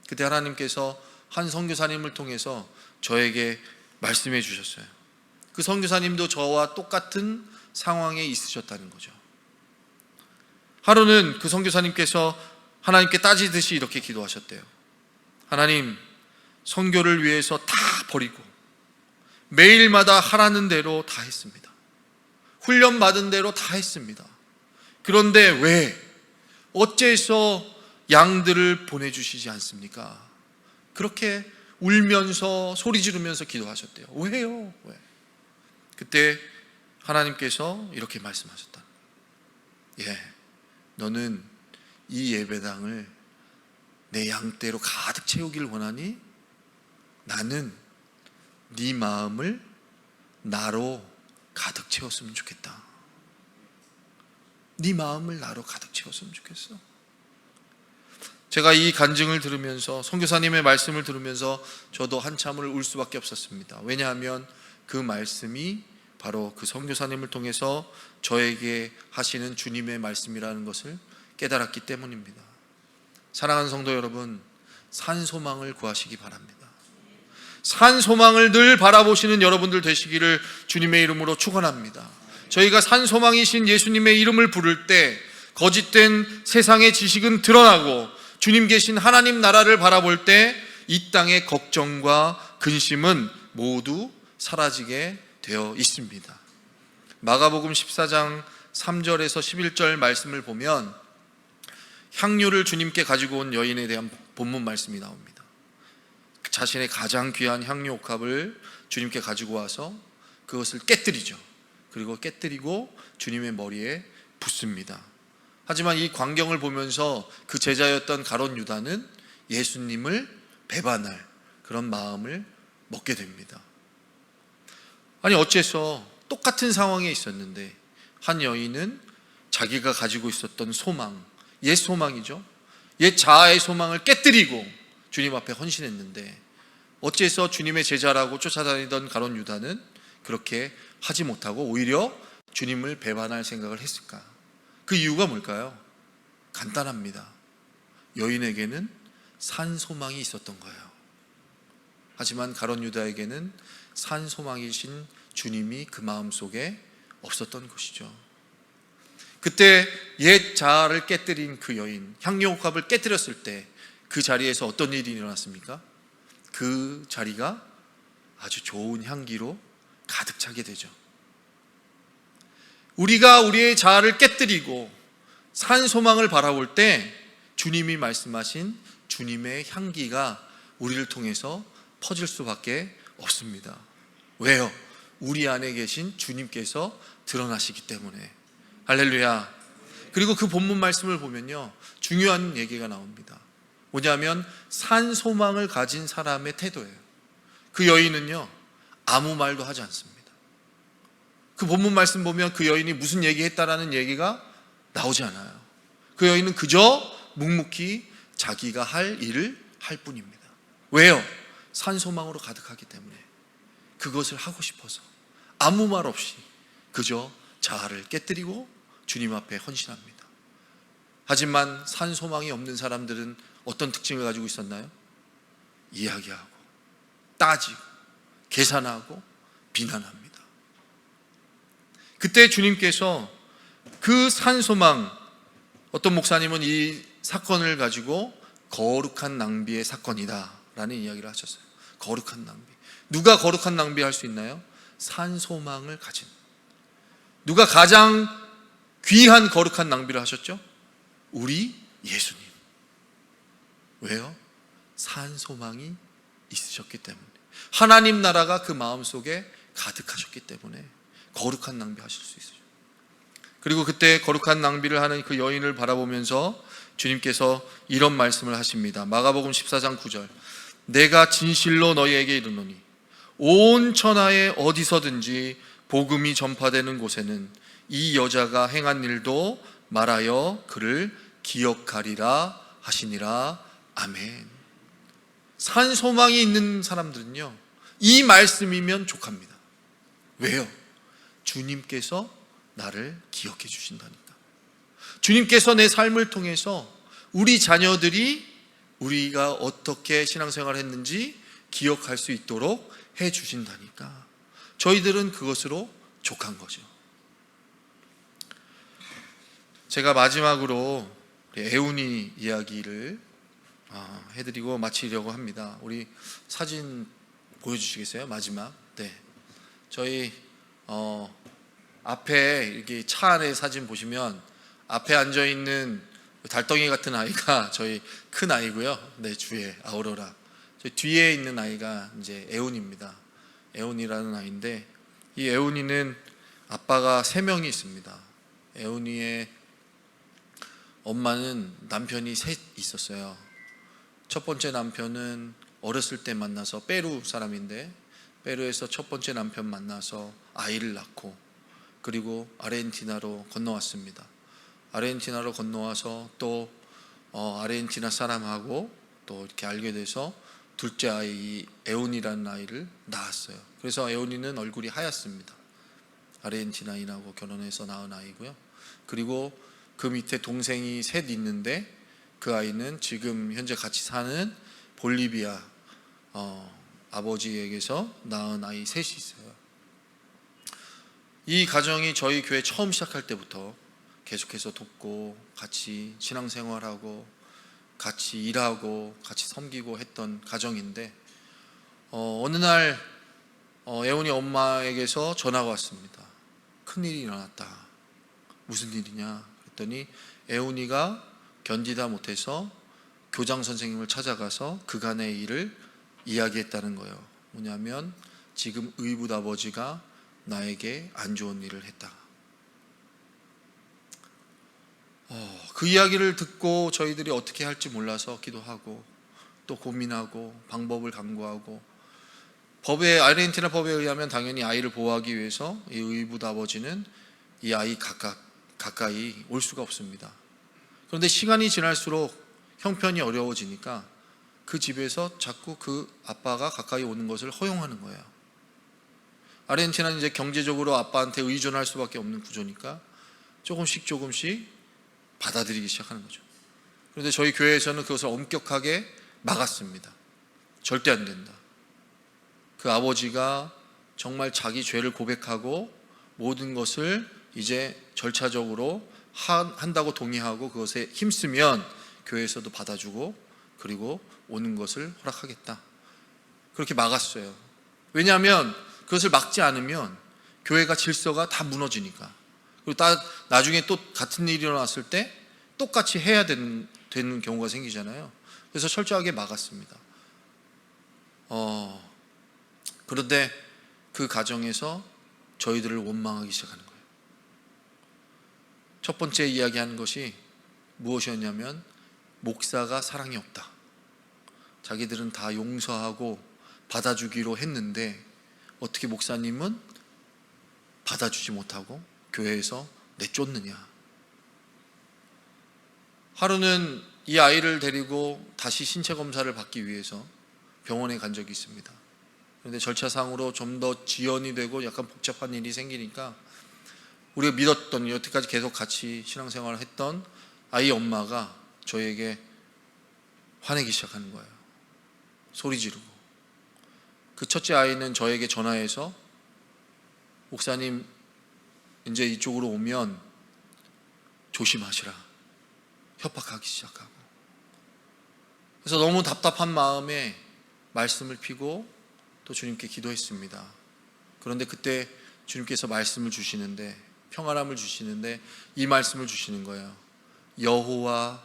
그때 하나님께서 한 선교사님을 통해서 저에게 말씀해 주셨어요. 그 선교사님도 저와 똑같은 상황에 있으셨다는 거죠. 하루는 그 선교사님께서 하나님께 따지듯이 이렇게 기도하셨대요. 하나님, 선교를 위해서 다 버리고 매일마다 하라는 대로 다 했습니다. 훈련받은 대로 다 했습니다. 그런데 왜 어째서 양들을 보내주시지 않습니까? 그렇게 울면서 소리 지르면서 기도하셨대요. 왜요? 왜? 그때 하나님께서 이렇게 말씀하셨다. 너는 이 예배당을 내 양떼로 가득 채우길 원하니 나는 네 마음을 나로 가득 채웠으면 좋겠다. 네 마음을 나로 가득 채웠으면 좋겠어. 제가 이 간증을 들으면서, 선교사님의 말씀을 들으면서 저도 한참을 울 수밖에 없었습니다. 왜냐하면 그 말씀이 바로 그 선교사님을 통해서 저에게 하시는 주님의 말씀이라는 것을 깨달았기 때문입니다. 사랑하는 성도 여러분, 산소망을 구하시기 바랍니다. 산 소망을 늘 바라보시는 여러분들 되시기를 주님의 이름으로 축원합니다. 저희가 산 소망이신 예수님의 이름을 부를 때 거짓된 세상의 지식은 드러나고 주님 계신 하나님 나라를 바라볼 때 이 땅의 걱정과 근심은 모두 사라지게 되어 있습니다. 마가복음 14장 3절에서 11절 말씀을 보면 향료를 주님께 가지고 온 여인에 대한 본문 말씀이 나옵니다. 자신의 가장 귀한 향료 옥합을 주님께 가지고 와서 그것을 깨뜨리죠. 그리고 깨뜨리고 주님의 머리에 붓습니다. 하지만 이 광경을 보면서 그 제자였던 가룟 유다는 예수님을 배반할 그런 마음을 먹게 됩니다. 아니 어째서 똑같은 상황에 있었는데 한 여인은 자기가 가지고 있었던 소망, 옛 소망이죠. 옛 자아의 소망을 깨뜨리고 주님 앞에 헌신했는데 어째서 주님의 제자라고 쫓아다니던 가룟 유다는 그렇게 하지 못하고 오히려 주님을 배반할 생각을 했을까? 그 이유가 뭘까요? 간단합니다. 여인에게는 산 소망이 있었던 거예요. 하지만 가룟 유다에게는 산 소망이신 주님이 그 마음속에 없었던 것이죠. 그때 옛 자아를 깨뜨린 그 여인, 향료옥합을 깨뜨렸을 때 그 자리에서 어떤 일이 일어났습니까? 그 자리가 아주 좋은 향기로 가득 차게 되죠. 우리가 우리의 자아를 깨뜨리고 산 소망을 바라볼 때 주님이 말씀하신 주님의 향기가 우리를 통해서 퍼질 수밖에 없습니다. 왜요? 우리 안에 계신 주님께서 드러나시기 때문에. 할렐루야. 그리고 그 본문 말씀을 보면요, 중요한 얘기가 나옵니다. 뭐냐면 산 소망을 가진 사람의 태도예요. 그 여인은요, 아무 말도 하지 않습니다. 그 본문 말씀 보면 그 여인이 무슨 얘기했다라는 얘기가 나오지 않아요. 그 여인은 그저 묵묵히 자기가 할 일을 할 뿐입니다. 왜요? 산 소망으로 가득하기 때문에. 그것을 하고 싶어서 아무 말 없이 그저 자아를 깨뜨리고 주님 앞에 헌신합니다. 하지만 산 소망이 없는 사람들은 어떤 특징을 가지고 있었나요? 이야기하고 따지고 계산하고 비난합니다. 그때 주님께서 그 산 소망, 어떤 목사님은 이 사건을 가지고 거룩한 낭비의 사건이다 라는 이야기를 하셨어요. 거룩한 낭비. 누가 거룩한 낭비 할 수 있나요? 산 소망을 가진. 누가 가장 귀한 거룩한 낭비를 하셨죠? 우리 예수님. 왜요? 산 소망이 있으셨기 때문에. 하나님 나라가 그 마음속에 가득하셨기 때문에 거룩한 낭비 하실 수 있어요. 그리고 그때 거룩한 낭비를 하는 그 여인을 바라보면서 주님께서 이런 말씀을 하십니다. 마가복음 14장 9절. 내가 진실로 너희에게 이르노니 온 천하에 어디서든지 복음이 전파되는 곳에는 이 여자가 행한 일도 말하여 그를 기억하리라 하시니라. 아멘. 산 소망이 있는 사람들은요, 이 말씀이면 족합니다. 왜요? 주님께서 나를 기억해 주신다니까. 주님께서 내 삶을 통해서 우리 자녀들이 우리가 어떻게 신앙생활을 했는지 기억할 수 있도록 해 주신다니까. 저희들은 그것으로 족한 거죠. 제가 마지막으로 애운이 이야기를 해드리고 마치려고 합니다. 우리 사진 보여주시겠어요? 마지막. 네. 저희 앞에 이렇게 차 안에 사진 보시면 앞에 앉아 있는 달덩이 같은 아이가 저희 큰 아이고요. 네, 주에 아우로라. 저희 뒤에 있는 아이가 이제 애운입니다. 애운이라는 아이인데 이 애운이는 아빠가 3명이 있습니다. 애운이의 엄마는 남편이 3 있었어요. 첫 번째 남편은 어렸을 때 만나서 페루 사람인데 페루에서 첫 번째 남편 만나서 아이를 낳고 그리고 아르헨티나로 건너왔습니다. 아르헨티나로 건너와서 또 아르헨티나 사람하고 또 이렇게 알게 돼서 둘째 아이 에온이라는 아이를 낳았어요. 그래서 에온이는 얼굴이 하얗습니다. 아르헨티나인하고 결혼해서 낳은 아이고요. 그리고 그 밑에 동생이 3 있는데 그 아이는 지금 현재 같이 사는 볼리비아 아버지에게서 낳은 아이 셋이 있어요. 이 가정이 저희 교회 처음 시작할 때부터 계속해서 돕고 같이 신앙생활하고 같이 일하고 같이 섬기고 했던 가정인데 어느 날 애훈이 엄마에게서 전화가 왔습니다. 큰일이 일어났다. 무슨 일이냐 그랬더니 애훈이가 견디다 못해서 교장 선생님을 찾아가서 그간의 일을 이야기했다는 거예요. 뭐냐면 지금 의붓 아버지가 나에게 안 좋은 일을 했다. 그 이야기를 듣고 저희들이 어떻게 할지 몰라서 기도하고 또 고민하고 방법을 강구하고 아르헨티나 법에 의하면 당연히 아이를 보호하기 위해서 이 의붓 아버지는 이 아이 가까이 올 수가 없습니다. 그런데 시간이 지날수록 형편이 어려워지니까 그 집에서 자꾸 그 아빠가 가까이 오는 것을 허용하는 거예요. 아르헨티나는 이제 경제적으로 아빠한테 의존할 수밖에 없는 구조니까 조금씩 받아들이기 시작하는 거죠. 그런데 저희 교회에서는 그것을 엄격하게 막았습니다. 절대 안 된다. 그 아버지가 정말 자기 죄를 고백하고 모든 것을 이제 절차적으로 한다고 동의하고 그것에 힘쓰면 교회에서도 받아주고 그리고 오는 것을 허락하겠다. 그렇게 막았어요. 왜냐하면 그것을 막지 않으면 교회가 질서가 다 무너지니까. 그리고 나중에 또 같은 일이 일어났을 때 똑같이 해야 되는 경우가 생기잖아요. 그래서 철저하게 막았습니다. 그런데 그 가정에서 저희들을 원망하기 시작하는 거예요. 첫 번째 이야기하는 것이 무엇이었냐면 목사가 사랑이 없다. 자기들은 다 용서하고 받아주기로 했는데 어떻게 목사님은 받아주지 못하고 교회에서 내쫓느냐. 하루는 이 아이를 데리고 다시 신체 검사를 받기 위해서 병원에 간 적이 있습니다. 그런데 절차상으로 좀 더 지연이 되고 약간 복잡한 일이 생기니까 우리가 믿었던 여태까지 계속 같이 신앙생활을 했던 아이 엄마가 저에게 화내기 시작하는 거예요. 소리 지르고. 그 첫째 아이는 저에게 전화해서 목사님 이제 이쪽으로 오면 조심하시라 협박하기 시작하고, 그래서 너무 답답한 마음에 말씀을 피고 또 주님께 기도했습니다. 그런데 그때 주님께서 말씀을 주시는데, 평안함을 주시는데 이 말씀을 주시는 거예요. 여호와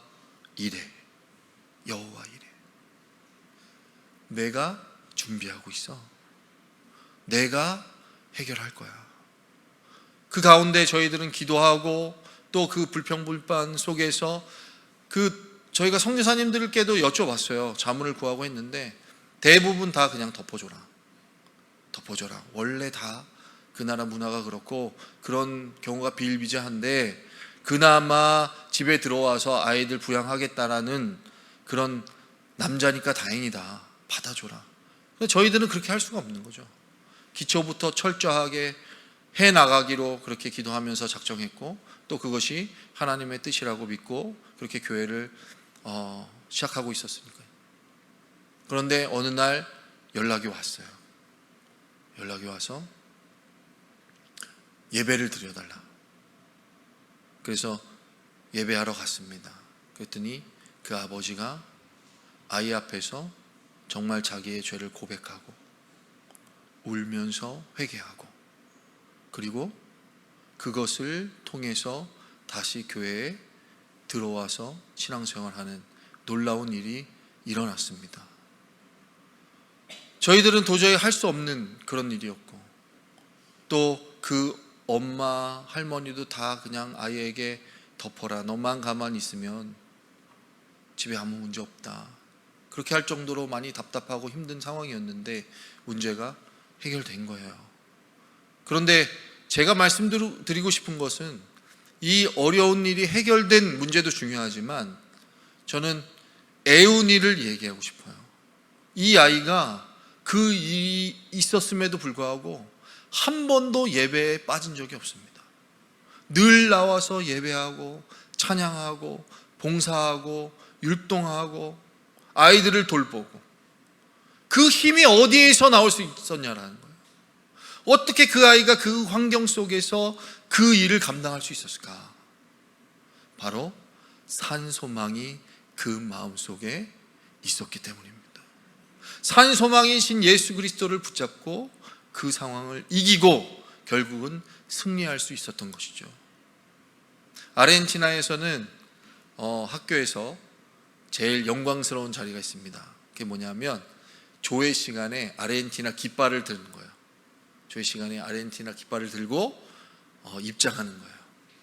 이래. 여호와 이래. 내가 준비하고 있어. 내가 해결할 거야. 그 가운데 저희들은 기도하고 또 그 불평불만 속에서 저희가 선교사님들께도 여쭤봤어요. 자문을 구하고 했는데 대부분 다 그냥 덮어줘라. 원래 다 그 나라 문화가 그렇고 그런 경우가 비일비재한데 그나마 집에 들어와서 아이들 부양하겠다라는 그런 남자니까 다행이다. 받아줘라. 근데 저희들은 그렇게 할 수가 없는 거죠. 기초부터 철저하게 해나가기로 그렇게 기도하면서 작정했고 또 그것이 하나님의 뜻이라고 믿고 그렇게 교회를 시작하고 있었으니까요. 그런데 어느 날 연락이 왔어요. 연락이 와서 예배를 드려달라. 그래서 예배하러 갔습니다. 그랬더니 그 아버지가 아이 앞에서 정말 자기의 죄를 고백하고 울면서 회개하고 그리고 그것을 통해서 다시 교회에 들어와서 신앙생활하는 놀라운 일이 일어났습니다. 저희들은 도저히 할 수 없는 그런 일이었고 또 그 엄마, 할머니도 다 그냥 아이에게 덮어라. 너만 가만히 있으면 집에 아무 문제 없다. 그렇게 할 정도로 많이 답답하고 힘든 상황이었는데 문제가 해결된 거예요. 그런데 제가 말씀드리고 싶은 것은 이 어려운 일이 해결된 문제도 중요하지만 저는 애운이를 얘기하고 싶어요. 이 아이가 그 일이 있었음에도 불구하고 한 번도 예배에 빠진 적이 없습니다. 늘 나와서 예배하고 찬양하고 봉사하고 율동하고 아이들을 돌보고 그 힘이 어디에서 나올 수 있었냐라는 거예요. 어떻게 그 아이가 그 환경 속에서 그 일을 감당할 수 있었을까? 바로 산 소망이 그 마음속에 있었기 때문입니다. 산 소망이신 예수 그리스도를 붙잡고 그 상황을 이기고 결국은 승리할 수 있었던 것이죠. 아르헨티나에서는 학교에서 제일 영광스러운 자리가 있습니다. 그게 뭐냐면 조회 시간에 아르헨티나 깃발을 드는 거예요. 조회 시간에 아르헨티나 깃발을 들고 입장하는 거예요.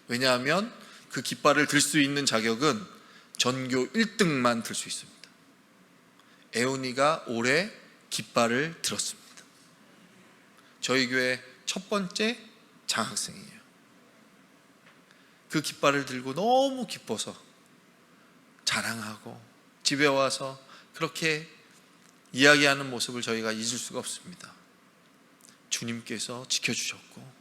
왜냐하면 그 깃발을 들 수 있는 자격은 전교 1등만 들 수 있습니다. 에우니가 올해 깃발을 들었습니다. 저희 교회 첫 번째 장학생이에요. 그 깃발을 들고 너무 기뻐서 자랑하고 집에 와서 그렇게 이야기하는 모습을 저희가 잊을 수가 없습니다. 주님께서 지켜주셨고,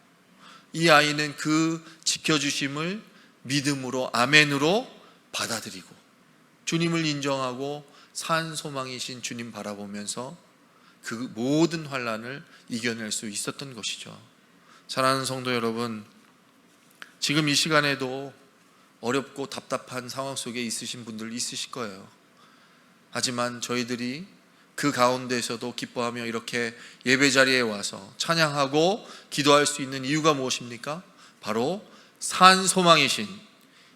이 아이는 그 지켜주심을 믿음으로, 아멘으로 받아들이고 주님을 인정하고 산 소망이신 주님 바라보면서 그 모든 환난을 이겨낼 수 있었던 것이죠. 사랑하는 성도 여러분, 지금 이 시간에도 어렵고 답답한 상황 속에 있으신 분들 있으실 거예요. 하지만 저희들이 그 가운데에서도 기뻐하며 이렇게 예배 자리에 와서 찬양하고 기도할 수 있는 이유가 무엇입니까? 바로 산 소망이신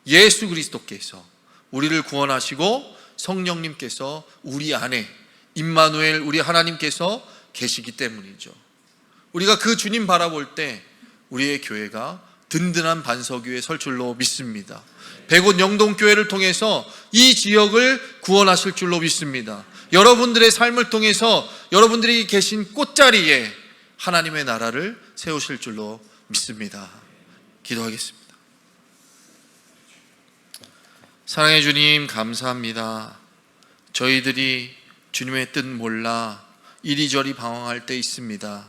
예수 그리스도께서 우리를 구원하시고 성령님께서 우리 안에, 임마누엘 우리 하나님께서 계시기 때문이죠. 우리가 그 주님 바라볼 때 우리의 교회가 든든한 반석 위에 설 줄로 믿습니다. 백옷 영동교회를 통해서 이 지역을 구원하실 줄로 믿습니다. 여러분들의 삶을 통해서 여러분들이 계신 꽃자리에 하나님의 나라를 세우실 줄로 믿습니다. 기도하겠습니다. 사랑해 주님, 감사합니다. 저희들이 주님의 뜻 몰라 이리저리 방황할 때 있습니다.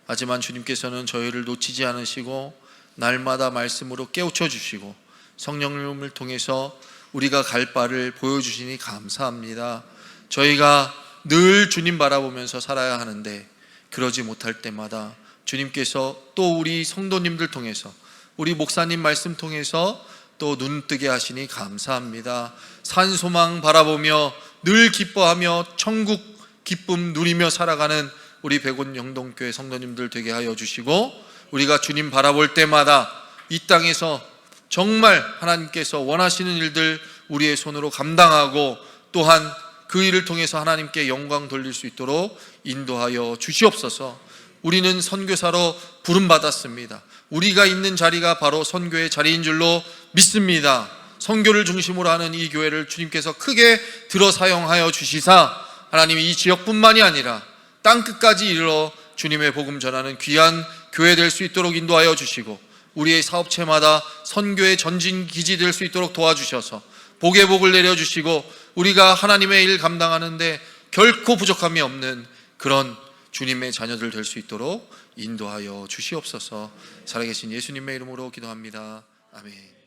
하지만 주님께서는 저희를 놓치지 않으시고 날마다 말씀으로 깨우쳐 주시고 성령님을 통해서 우리가 갈 바를 보여주시니 감사합니다. 저희가 늘 주님 바라보면서 살아야 하는데 그러지 못할 때마다 주님께서 또 우리 성도님들 통해서, 우리 목사님 말씀 통해서 또 눈뜨게 하시니 감사합니다. 산 소망 바라보며 늘 기뻐하며 천국 기쁨 누리며 살아가는 우리 백온 영동교회 성도님들 되게 하여 주시고, 우리가 주님 바라볼 때마다 이 땅에서 정말 하나님께서 원하시는 일들 우리의 손으로 감당하고 또한 그 일을 통해서 하나님께 영광 돌릴 수 있도록 인도하여 주시옵소서. 우리는 선교사로 부름받았습니다. 우리가 있는 자리가 바로 선교의 자리인 줄로 믿습니다. 선교를 중심으로 하는 이 교회를 주님께서 크게 들어 사용하여 주시사 하나님이 이 지역뿐만이 아니라 땅끝까지 이르러 주님의 복음 전하는 귀한 교회 될 수 있도록 인도하여 주시고, 우리의 사업체마다 선교의 전진 기지 될 수 있도록 도와주셔서 복의 복을 내려주시고 우리가 하나님의 일 감당하는데 결코 부족함이 없는 그런 주님의 자녀들 될 수 있도록 인도하여 주시옵소서. 살아계신 예수님의 이름으로 기도합니다. 아멘.